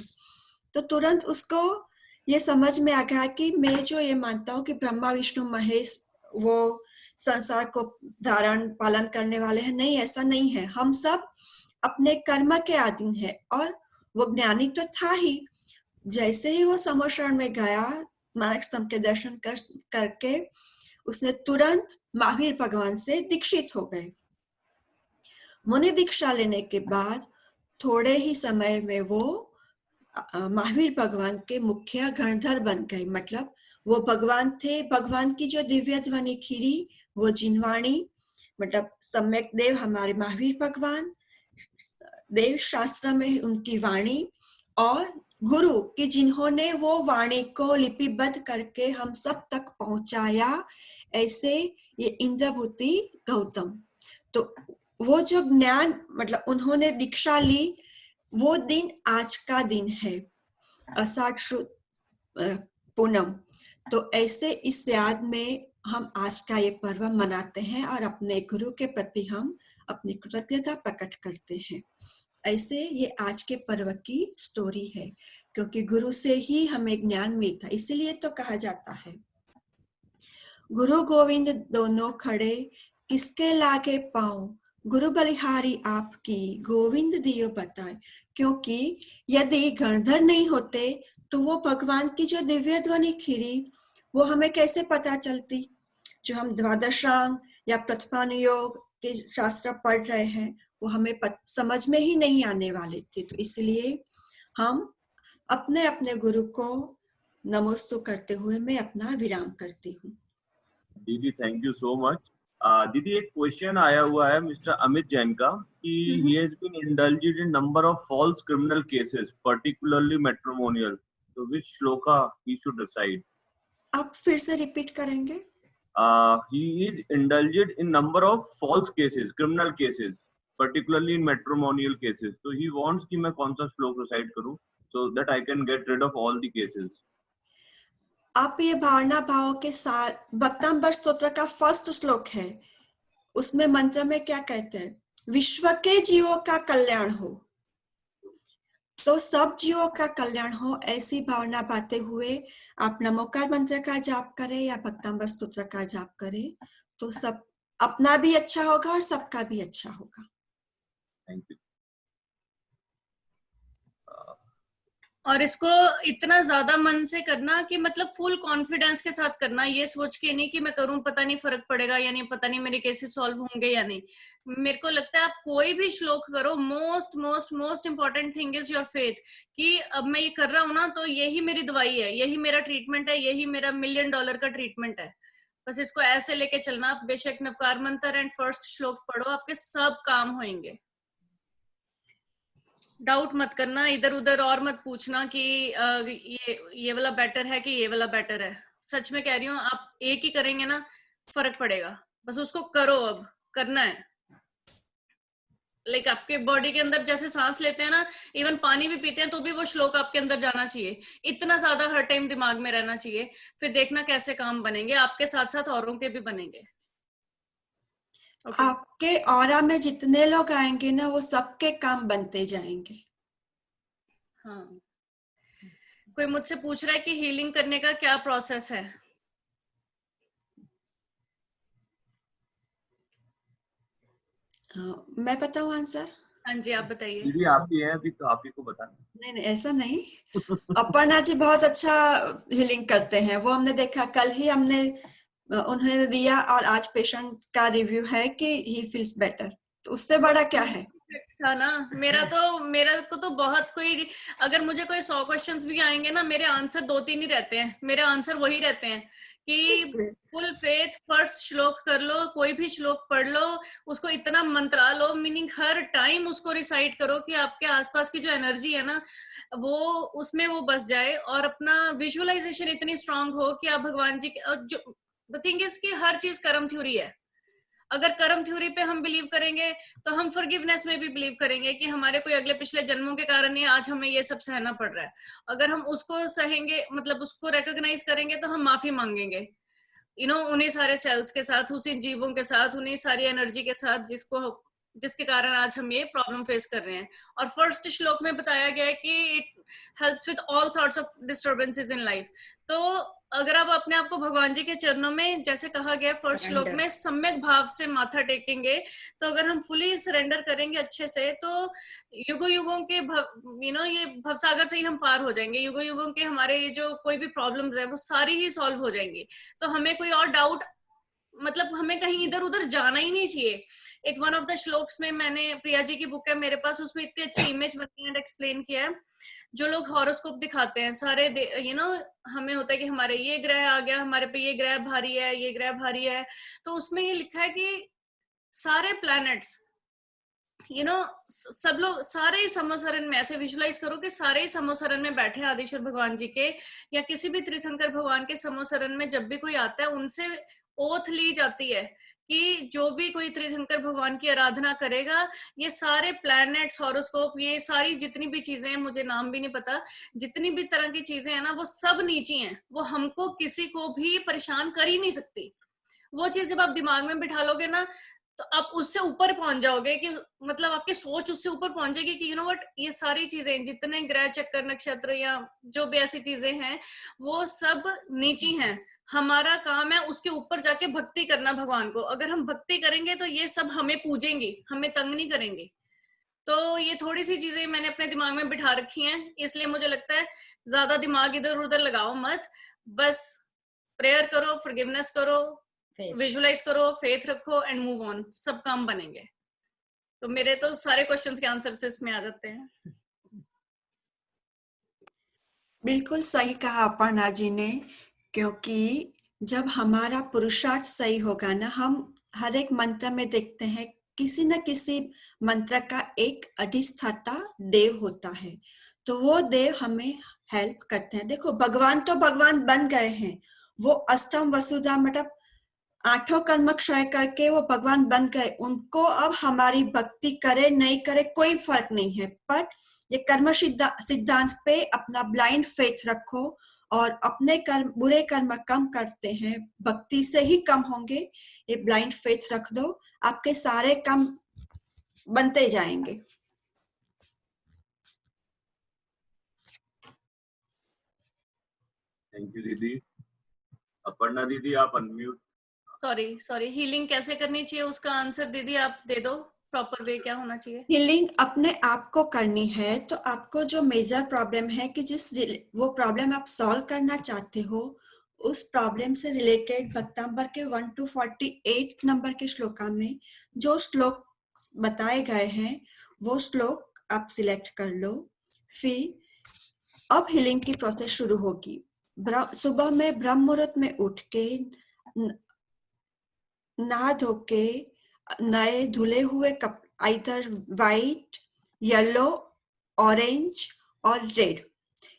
तो तुरंत उसको ये समझ में आ गया कि मैं जो ये मानता हूँ कि ब्रह्मा विष्णु महेश वो संसार को धारण पालन करने वाले हैं, नहीं, ऐसा नहीं है। हम सब अपने कर्म के अधीन है। और वो ज्ञानी तो था ही। जैसे ही वो समोशरण में गया, मानक स्तंभ के दर्शन करके उसने तुरंत महावीर भगवान से दीक्षित हो गए। मुनि दीक्षा लेने के बाद थोड़े ही समय में वो महावीर भगवान के मुख्य गणधर बन गए। मतलब वो भगवान थे, भगवान की जो दिव्य ध्वनि खिरी वो जिनवाणी, मतलब सम्यक देव हमारे महावीर भगवान, देव शास्त्र में उनकी वाणी, और गुरु कि जिन्होंने वो वाणी को लिपिबद्ध करके हम सब तक पहुंचाया, ऐसे ये इंद्रभूति गौतम। तो वो जो ज्ञान, मतलब उन्होंने दीक्षा ली, वो दिन आज का दिन है, आषाढ़ पूनम। तो ऐसे इस याद में हम आज का ये पर्व मनाते हैं और अपने गुरु के प्रति हम अपनी कृतज्ञता प्रकट करते हैं। ऐसे ये आज के पर्व की स्टोरी है, क्योंकि गुरु से ही हमें ज्ञान मिलता, इसीलिए तो कहा जाता है गुरु गोविंद दोनों खड़े किसके लागे पांव, गुरु बलिहारी आपकी गोविंद दियो बताए। क्योंकि यदि गणधर नहीं होते तो वो भगवान की जो दिव्य ध्वनि खिरी वो हमें कैसे पता चलती। जो हम द्वादशांग या प्रथमानुयोग के शास्त्र पढ़ रहे हैं वो हमें समझ में ही नहीं आने वाले थे। तो इसलिए हम अपने अपने गुरु को नमोस्तु करते हुए मैं अपना विराम करती हूँ। दीदी थैंक यू सो मच। दीदी एक क्वेश्चन आया हुआ है मिस्टर अमित जैन का कि he has been indulged in number of false criminal cases, particularly matrimonial. So which shloka he should recite? आप फिर से रिपीट करेंगे? He is indulged in number of false cases, criminal cases, particularly in matrimonial cases. So he wants कि मैं कौन सा श्लोक recite करूं so that I can get rid of all the cases. आप ये भावना भाव के साथ भक्तांबर स्तोत्र का फर्स्ट श्लोक है, उसमें मंत्र में क्या कहते हैं? विश्व के जीवों का कल्याण हो, तो सब जीवों का कल्याण हो, ऐसी भावना पाते हुए आप नमोकार मंत्र का जाप करें या भक्तांबर स्तोत्र का जाप करें, तो सब अपना भी अच्छा होगा और सबका भी अच्छा होगा। Thank you. और इसको इतना ज्यादा मन से करना कि मतलब फुल कॉन्फिडेंस के साथ करना, ये सोच के नहीं कि मैं करूं पता नहीं फर्क पड़ेगा या नहीं, पता नहीं मेरे केसेस सॉल्व होंगे या नहीं। मेरे को लगता है आप कोई भी श्लोक करो, most most most important thing is your faith, कि अब मैं ये कर रहा हूं ना तो यही मेरी दवाई है, यही मेरा ट्रीटमेंट है, यही मेरा $1 मिलियन का ट्रीटमेंट है। बस इसको ऐसे लेके चलना। आप बेशक नवकार मंत्र एंड फर्स्ट श्लोक पढ़ो, आपके सब काम होंगे। डाउट मत करना, इधर उधर और मत पूछना कि ये वाला बेटर है कि ये वाला बेटर है। सच में कह रही हूँ, आप एक ही करेंगे ना फर्क पड़ेगा। बस उसको करो, अब करना है। लाइक आपके बॉडी के अंदर जैसे सांस लेते हैं ना, इवन पानी भी पीते हैं तो भी वो श्लोक आपके अंदर जाना चाहिए। इतना ज्यादा हर टाइम दिमाग में रहना चाहिए, फिर देखना कैसे काम बनेंगे, आपके साथ साथ औरों के भी बनेंगे। आपके ऑरा में जितने लोग आएंगे ना, वो सबके काम बनते जाएंगे। हाँ, कोई मुझसे पूछ रहा है कि हीलिंग करने का क्या प्रोसेस है? मैं बताऊं आंसर? हाँ जी, आप बताइए। दीदी आप ही हैं अभी, तो आप ही को बताना। नहीं नहीं, ऐसा नहीं। अपर्णा जी बहुत अच्छा हीलिंग करते हैं, वो हमने देखा, कल ही हमने उन्हें दिया और आज पेशेंट का रिव्यू है कि ही फील्स बेटर, तो उससे बड़ा क्या है? था ना, मेरा को तो बहुत, कोई अगर मुझे कोई 100 क्वेश्चंस भी आएंगे ना, मेरे आंसर 2-3 ही रहते हैं। मेरे आंसर वही रहते हैं कि फुल फेथ, फर्स्ट श्लोक कर लो, कोई भी श्लोक पढ़ लो, उसको इतना मंत्रा लो, मीनिंग हर टाइम उसको रिसाइट करो कि आपके आसपास की जो एनर्जी है ना, वो उसमें वो बस जाए, और अपना विजुअलाइजेशन इतनी स्ट्रांग हो कि आप भगवान जी के, जो द थिंग इज कि हर चीज कर्म थ्योरी है। अगर कर्म थ्योरी पे हम बिलीव करेंगे तो हम फॉरगिवनेस में भी बिलीव करेंगे कि हमारे कोई अगले पिछले जन्मों के कारण ही आज हमें ये सब सहना पड़ रहा है। अगर हम उसको सहेंगे, मतलब उसको रिकॉग्नाइज करेंगे, तो हम माफी मांगेंगे, उन्हीं सारे सेल्स के साथ, उसी जीवों के साथ, उन्हीं सारी एनर्जी के साथ जिसके कारण आज हम ये प्रॉब्लम फेस कर रहे हैं। और फर्स्ट श्लोक में बताया गया है कि it helps with all sorts of disturbances in life. तो अगर आप अपने आप को भगवान जी के चरणों में, जैसे कहा गया फर्स्ट श्लोक में, सम्यक भाव से माथा टेकेंगे, तो अगर हम फुली सरेंडर करेंगे अच्छे से, तो युगों युगों के ये भवसागर से ही हम पार हो जाएंगे। युगों युगों के हमारे ये जो कोई भी प्रॉब्लम्स है वो सारी ही सॉल्व हो जाएंगी। तो हमें कोई और डाउट, मतलब हमें कहीं इधर उधर जाना ही नहीं चाहिए। एक वन ऑफ द श्लोक्स में, मैंने प्रिया जी की बुक है मेरे पास, उसमें इतनी अच्छी इमेज बनी है, एक्सप्लेन किया है। जो लोग हॉरोस्कोप दिखाते हैं सारे, हमें होता है कि हमारे ये ग्रह आ गया, हमारे पे ये ग्रह भारी है, ये ग्रह भारी है, तो उसमें ये लिखा है कि सारे प्लैनेट्स, सब लोग सारे ही समोसरण में, ऐसे विजुलाइज करो कि सारे ही समोसरण में बैठे हैं आदिश्वर भगवान जी के, या किसी भी तीर्थंकर भगवान के समोसरण में जब भी कोई आता है, उनसे ओथ ली जाती है कि जो भी कोई तीर्थंकर भगवान की आराधना करेगा, ये सारे प्लैनेट्स, हॉरोस्कोप, ये सारी जितनी भी चीजें हैं, मुझे नाम भी नहीं पता, जितनी भी तरह की चीजें हैं ना, वो सब नीची हैं, वो हमको किसी को भी परेशान कर ही नहीं सकती। वो चीज जब आप दिमाग में बिठा लोगे ना, तो आप उससे ऊपर पहुंच जाओगे, कि मतलब आपकी सोच उससे ऊपर पहुंच जाएगी कि व्हाट, ये सारी चीजें, जितने ग्रह, चक्कर, नक्षत्र या जो भी ऐसी चीजें हैं, वो सब नीची हैं। हमारा काम है उसके ऊपर जाके भक्ति करना भगवान को। अगर हम भक्ति करेंगे तो ये सब हमें पूजेंगे, हमें तंग नहीं करेंगे। तो ये थोड़ी सी चीजें मैंने अपने दिमाग में बिठा रखी हैं, इसलिए मुझे लगता है ज्यादा दिमाग इधर उधर लगाओ मत, बस प्रेयर करो, फॉरगिवनेस करो, विजुअलाइज करो, फेथ रखो एंड मूव ऑन, सब काम बनेंगे। तो मेरे तो सारे क्वेश्चंस के आंसर से इसमें आ जाते हैं। बिल्कुल सही कहा अपर्णा जी ने, क्योंकि जब हमारा पुरुषार्थ सही होगा ना, हम हर एक मंत्र में देखते हैं किसी न किसी मंत्र का एक अधिष्ठाता देव होता है, तो वो देव हमें हेल्प करते हैं। देखो भगवान तो भगवान बन गए हैं, वो अष्टम वसुधा मतलब 8 कर्म क्षय करके वो भगवान बन गए। उनको अब हमारी भक्ति करे नहीं करे कोई फर्क नहीं है, पर ये कर्म सिद्धांत पे अपना ब्लाइंड फेथ रखो और अपने कर्म, बुरे कर्म कम करते हैं, भक्ति से ही कम होंगे। ये ब्लाइंड फेथ रख दो, आपके सारे काम बनते जाएंगे। थैंक यू दीदी। अपर्णा दीदी आप अनम्यूट। सॉरी हीलिंग कैसे करनी चाहिए उसका आंसर दीदी आप दे दो, प्रॉपर वे क्या होना चाहिए? हीलिंग अपने आप को करनी है, तो आपको जो मेजर प्रॉब्लम है कि वो प्रॉब्लम आप सॉल्व करना चाहते हो, उस प्रॉब्लम से रिलेटेड भक्तांबर के 1 to 48 नंबर के श्लोका में जो श्लोक बताए गए हैं वो श्लोक आप सिलेक्ट कर लो। फिर अब हीलिंग की प्रोसेस शुरू होगी। सुबह में ब्रह्म मुहूर्त में उठ के नहा धो के नए धुले हुए आइदर वाइट, येलो, ऑरेंज और रेड,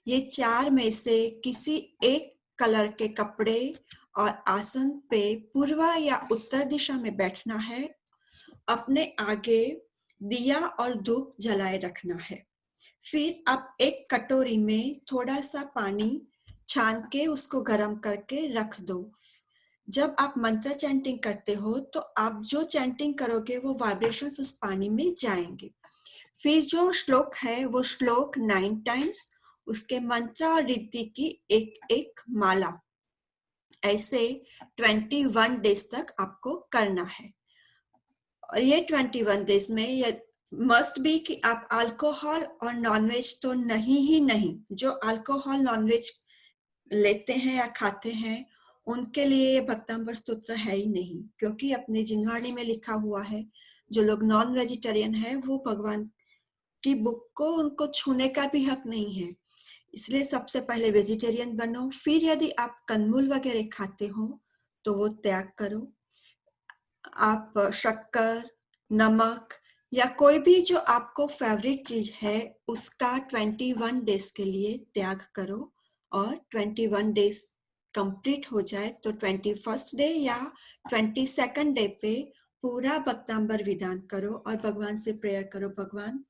ये 4 में से किसी एक कलर के कपड़े और आसन पे पूर्व या उत्तर दिशा में बैठना है। अपने आगे दिया और धूप जलाए रखना है। फिर आप एक कटोरी में थोड़ा सा पानी छान के उसको गर्म करके रख दो। जब आप मंत्र चैंटिंग करते हो तो आप जो चैंटिंग करोगे वो वाइब्रेशंस उस पानी में जाएंगे। फिर जो श्लोक है वो श्लोक 9 टाइम्स, उसके मंत्र और रिद्धि की एक माला, ऐसे 21 डेज तक आपको करना है। और ये 21 डेज में ये मस्ट बी कि आप अल्कोहल और नॉनवेज तो नहीं ही नहीं। जो अल्कोहल नॉनवेज लेते हैं या खाते हैं उनके लिए ये भक्तांबर स्तोत्र है ही नहीं, क्योंकि अपने जिनवाणी में लिखा हुआ है जो लोग नॉन वेजिटेरियन है वो भगवान की बुक को उनको छूने का भी हक नहीं है। इसलिए सबसे पहले वेजिटेरियन बनो, फिर यदि आप कंदमूल वगैरह खाते हो तो वो त्याग करो। आप शक्कर, नमक या कोई भी जो आपको फेवरेट चीज है उसका 21 डेज के लिए त्याग करो। और 21 डेज कंप्लीट हो जाए तो 21st डे या 22nd डे पे पूरा भक्तांबर विधान करो और भगवान से प्रेयर करो, भगवान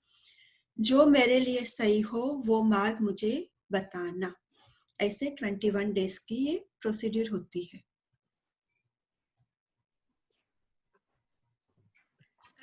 जो मेरे लिए सही हो वो मार्ग मुझे बताना। ऐसे 21 डेज की ये प्रोसीड्यूर होती है।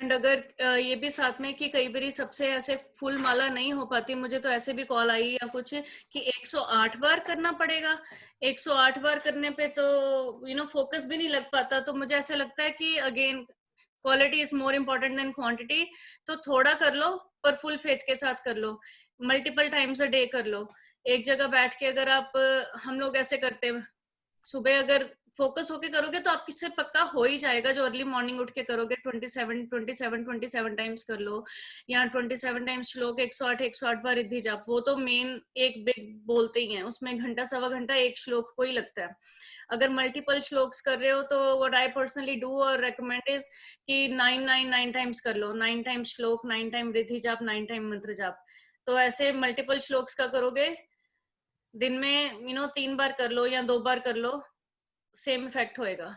एंड अगर ये भी साथ में कि कई बार सबसे ऐसे फुल माला नहीं हो पाती, मुझे तो ऐसे भी कॉल आई या कुछ कि 108 बार करना पड़ेगा। 108 बार करने पे तो फोकस भी नहीं लग पाता। तो मुझे ऐसा लगता है कि again quality is more important then quantity. तो थोड़ा कर लो पर फुल फेथ के साथ कर लो, मल्टीपल टाइम्स अ डे कर लो। एक जगह बैठ के अगर आप, हम लोग ऐसे करते हैं सुबह अगर फोकस होके करोगे तो आप किससे पक्का हो ही जाएगा। जो अर्ली मॉर्निंग उठ के करोगे 27 टाइम्स कर लो, या 27 टाइम्स श्लोक 108 बार रिद्धि जाप, वो तो मेन एक बिग बोलते ही हैं, उसमें घंटा सवा घंटा एक श्लोक को ही लगता है। अगर मल्टीपल श्लोक्स कर रहे हो तो व्हाट आई पर्सनली डू और रेकमेंड इज कि 9 टाइम्स कर लो। 9 टाइम्स श्लोक, 9 टाइम रिद्धि जाप, 9 टाइम मंत्र जाप। तो ऐसे मल्टीपल श्लोक्स का करोगे, दिन में 3 बार कर लो या 2 बार कर लो, सेम इफेक्ट होएगा।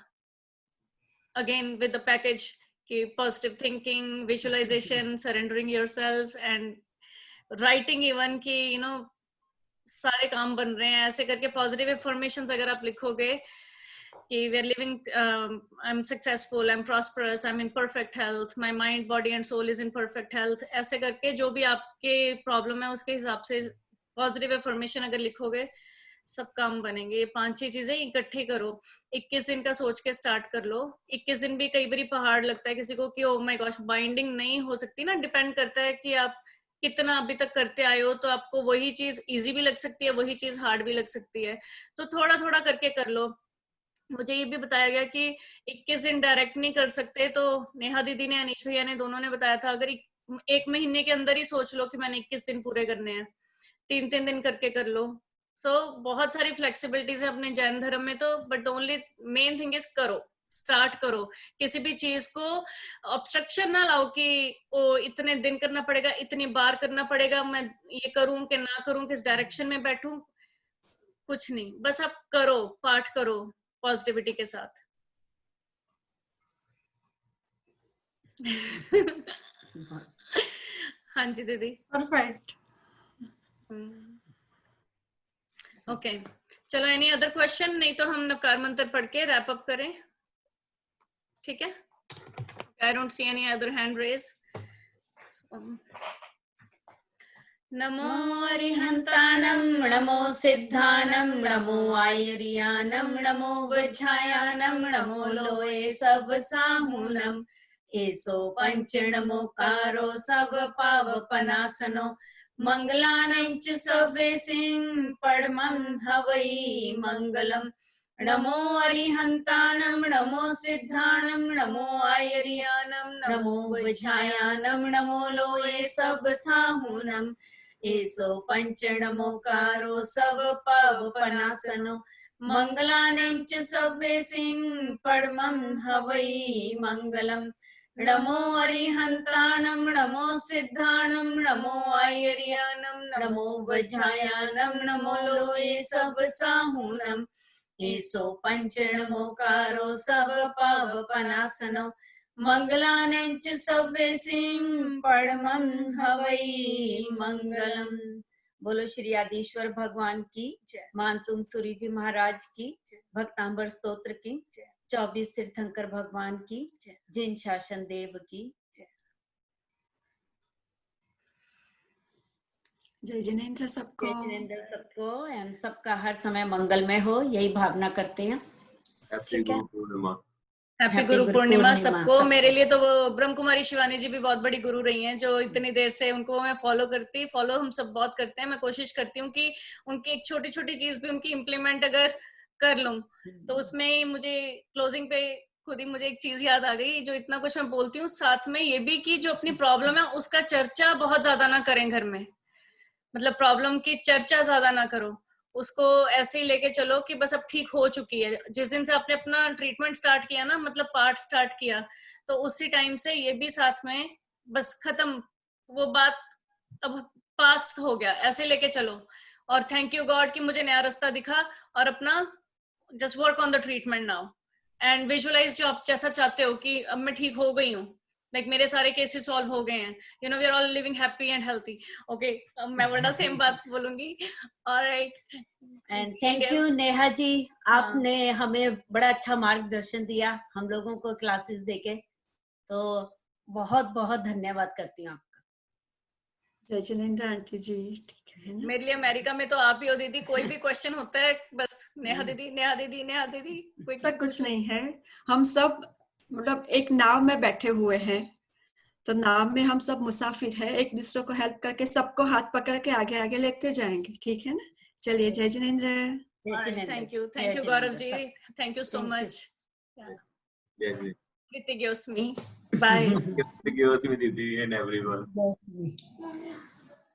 अगेन विद द पैकेज कि positive thinking, visualization, surrendering yourself and writing even कि सारे काम बन रहे हैं। ऐसे करके पॉजिटिव इन्फॉर्मेशन अगर आप लिखोगे कि we are living, I am successful, I am prosperous, I am in perfect health, my mind, body and soul is in perfect health, ऐसे करके जो भी आपके प्रॉब्लम है उसके हिसाब से पॉजिटिव इन्फॉर्मेशन अगर लिखोगे सब काम बनेंगे। ये 5-6 चीजें इकट्ठी करो। 21 दिन का सोच के स्टार्ट कर लो। 21 दिन भी कई बार पहाड़ लगता है किसी को कि ओ माय गॉश बाइंडिंग नहीं हो सकती ना, डिपेंड करता है कि आप कितना अभी तक करते आए हो। तो आपको वही चीज इजी भी लग सकती है, वही चीज हार्ड भी लग सकती है। तो थोड़ा थोड़ा करके कर लो। मुझे ये भी बताया गया कि 21 दिन डायरेक्ट नहीं कर सकते, तो नेहा दीदी ने, अनीश भैया ने, दोनों ने बताया था अगर 1 महीने के अंदर ही सोच लो कि मैंने 21 दिन पूरे करने हैं, 3-3 दिन करके कर लो, सो बहुत सारी फ्लेक्सिबिलिटीज है अपने जैन धर्म में तो, but the only main thing is करो, स्टार्ट करो। किसी भी चीज को ऑब्स्ट्रक्शन ना लाओ कि ओ इतने दिन करना पड़ेगा, इतनी बार करना पड़ेगा, मैं ये करूं कि ना करूं, किस डायरेक्शन में बैठूं, कुछ नहीं, बस आप करो, पाठ करो पॉजिटिविटी के साथ। हाँ जी दीदी, परफेक्ट। ओके चलो, एनी अदर क्वेश्चन? नहीं तो हम नवकार मंत्र पढ़ के रैप अप करें, ठीक है? I don't see any other hand raise. नमो अरिहंतानं, नमो सिद्धानं, नमो आयर्यानं, नमो वज्रायानं, नमो लोये सब साहुनं, एसो पंचणमोकारो सब पावपनासनो, मंगलानं च सवेसिं परमं हवै मंगलम्। नमो अरिहंतानं, नमो सिद्धानं, नमो आयर्यानं, नमो वज्रायानं, नमो लोये सब साहुनं, एसो पंचणमोकारो सब पावपनासनो, मंगलानं च सवेसिं परमं हवै मंगलम्। नमो अरिहंतानं, नमो सिद्धानं, नमो आयर्यानं, नमो वज्रायानं, नमो लोये सब साहुनं, एसो पंचणमोकारो सब पावपनासनो, मंगलानं च सवेसिं परमं हवै मंगलम्। बोलो श्री आदिश्वर भगवान की, मानसून सूर्य महाराज की, भक्तांबर स्तोत्र की, 24 तीर्थंकर भगवान की, जिन शासन देव की। जय जिनेंद्र सबको। जय जिनेंद्र सबको, एंड सबका हर समय मंगलमय हो, यही भावना करते हैं। हैप्पी गुरु पूर्णिमा। हैप्पी गुरु पूर्णिमा सबको। मेरे लिए तो वो ब्रह्म कुमारी शिवानी जी भी बहुत बड़ी गुरु रही हैं, जो इतनी देर से उनको मैं फॉलो हम सब बहुत करते हैं। मैं कोशिश करती हूँ कि उनकी एक छोटी छोटी चीज भी उनकी इम्प्लीमेंट अगर कर लूं, तो उसमें ही मुझे क्लोजिंग पे खुद ही मुझे एक चीज याद आ गई, जो इतना कुछ मैं बोलती हूँ, साथ में ये भी कि जो अपनी प्रॉब्लम है उसका चर्चा बहुत ज्यादा ना करें घर में, मतलब प्रॉब्लम की चर्चा ज्यादा ना करो, उसको ऐसे ही लेके चलो कि बस अब ठीक हो चुकी है। जिस दिन से आपने अपना ट्रीटमेंट स्टार्ट किया ना, मतलब पार्ट स्टार्ट किया, तो उसी टाइम से ये भी साथ में बस खत्म, वो बात अब पास्ट हो गया, ऐसे लेके चलो। और थैंक यू गॉड कि मुझे नया रास्ता दिखा, और अपना just work on the treatment now and visualize जो आप जैसा चाहते हो कि अब मैं ठीक हो गई हूँ, लाइक मेरे सारे केसेस सॉल्व हो गए हैं, you know we are all living happy and healthy. Okay, मैं वरना सेम बात बोलूंगी। Alright, and thank you Neha ji, आपने हमें बड़ा अच्छा मार्गदर्शन दिया हम लोगों को क्लासेस देके, तो बहुत बहुत धन्यवाद करती हूँ आपका। जय जिनेंद्र आंटी जी, ठीक है ना? मेरे लिए अमेरिका में तो आप ही हो दीदी, कोई भी क्वेश्चन होता है बस नेहा दीदी, नेहा दीदी, नेहा दीदी, कोई कुछ नहीं है। हम सब मतलब एक नाव में बैठे हुए हैं, तो नाव में हम सब मुसाफिर हैं, एक दूसरे को हेल्प करके सबको हाथ पकड़ के आगे आगे लेते जाएंगे, ठीक है ना? चलिए, जय Jinendra. Thank you Gaurav ji, thank you so much. Kritigosmi, bye. Kritigosmi didi and everyone.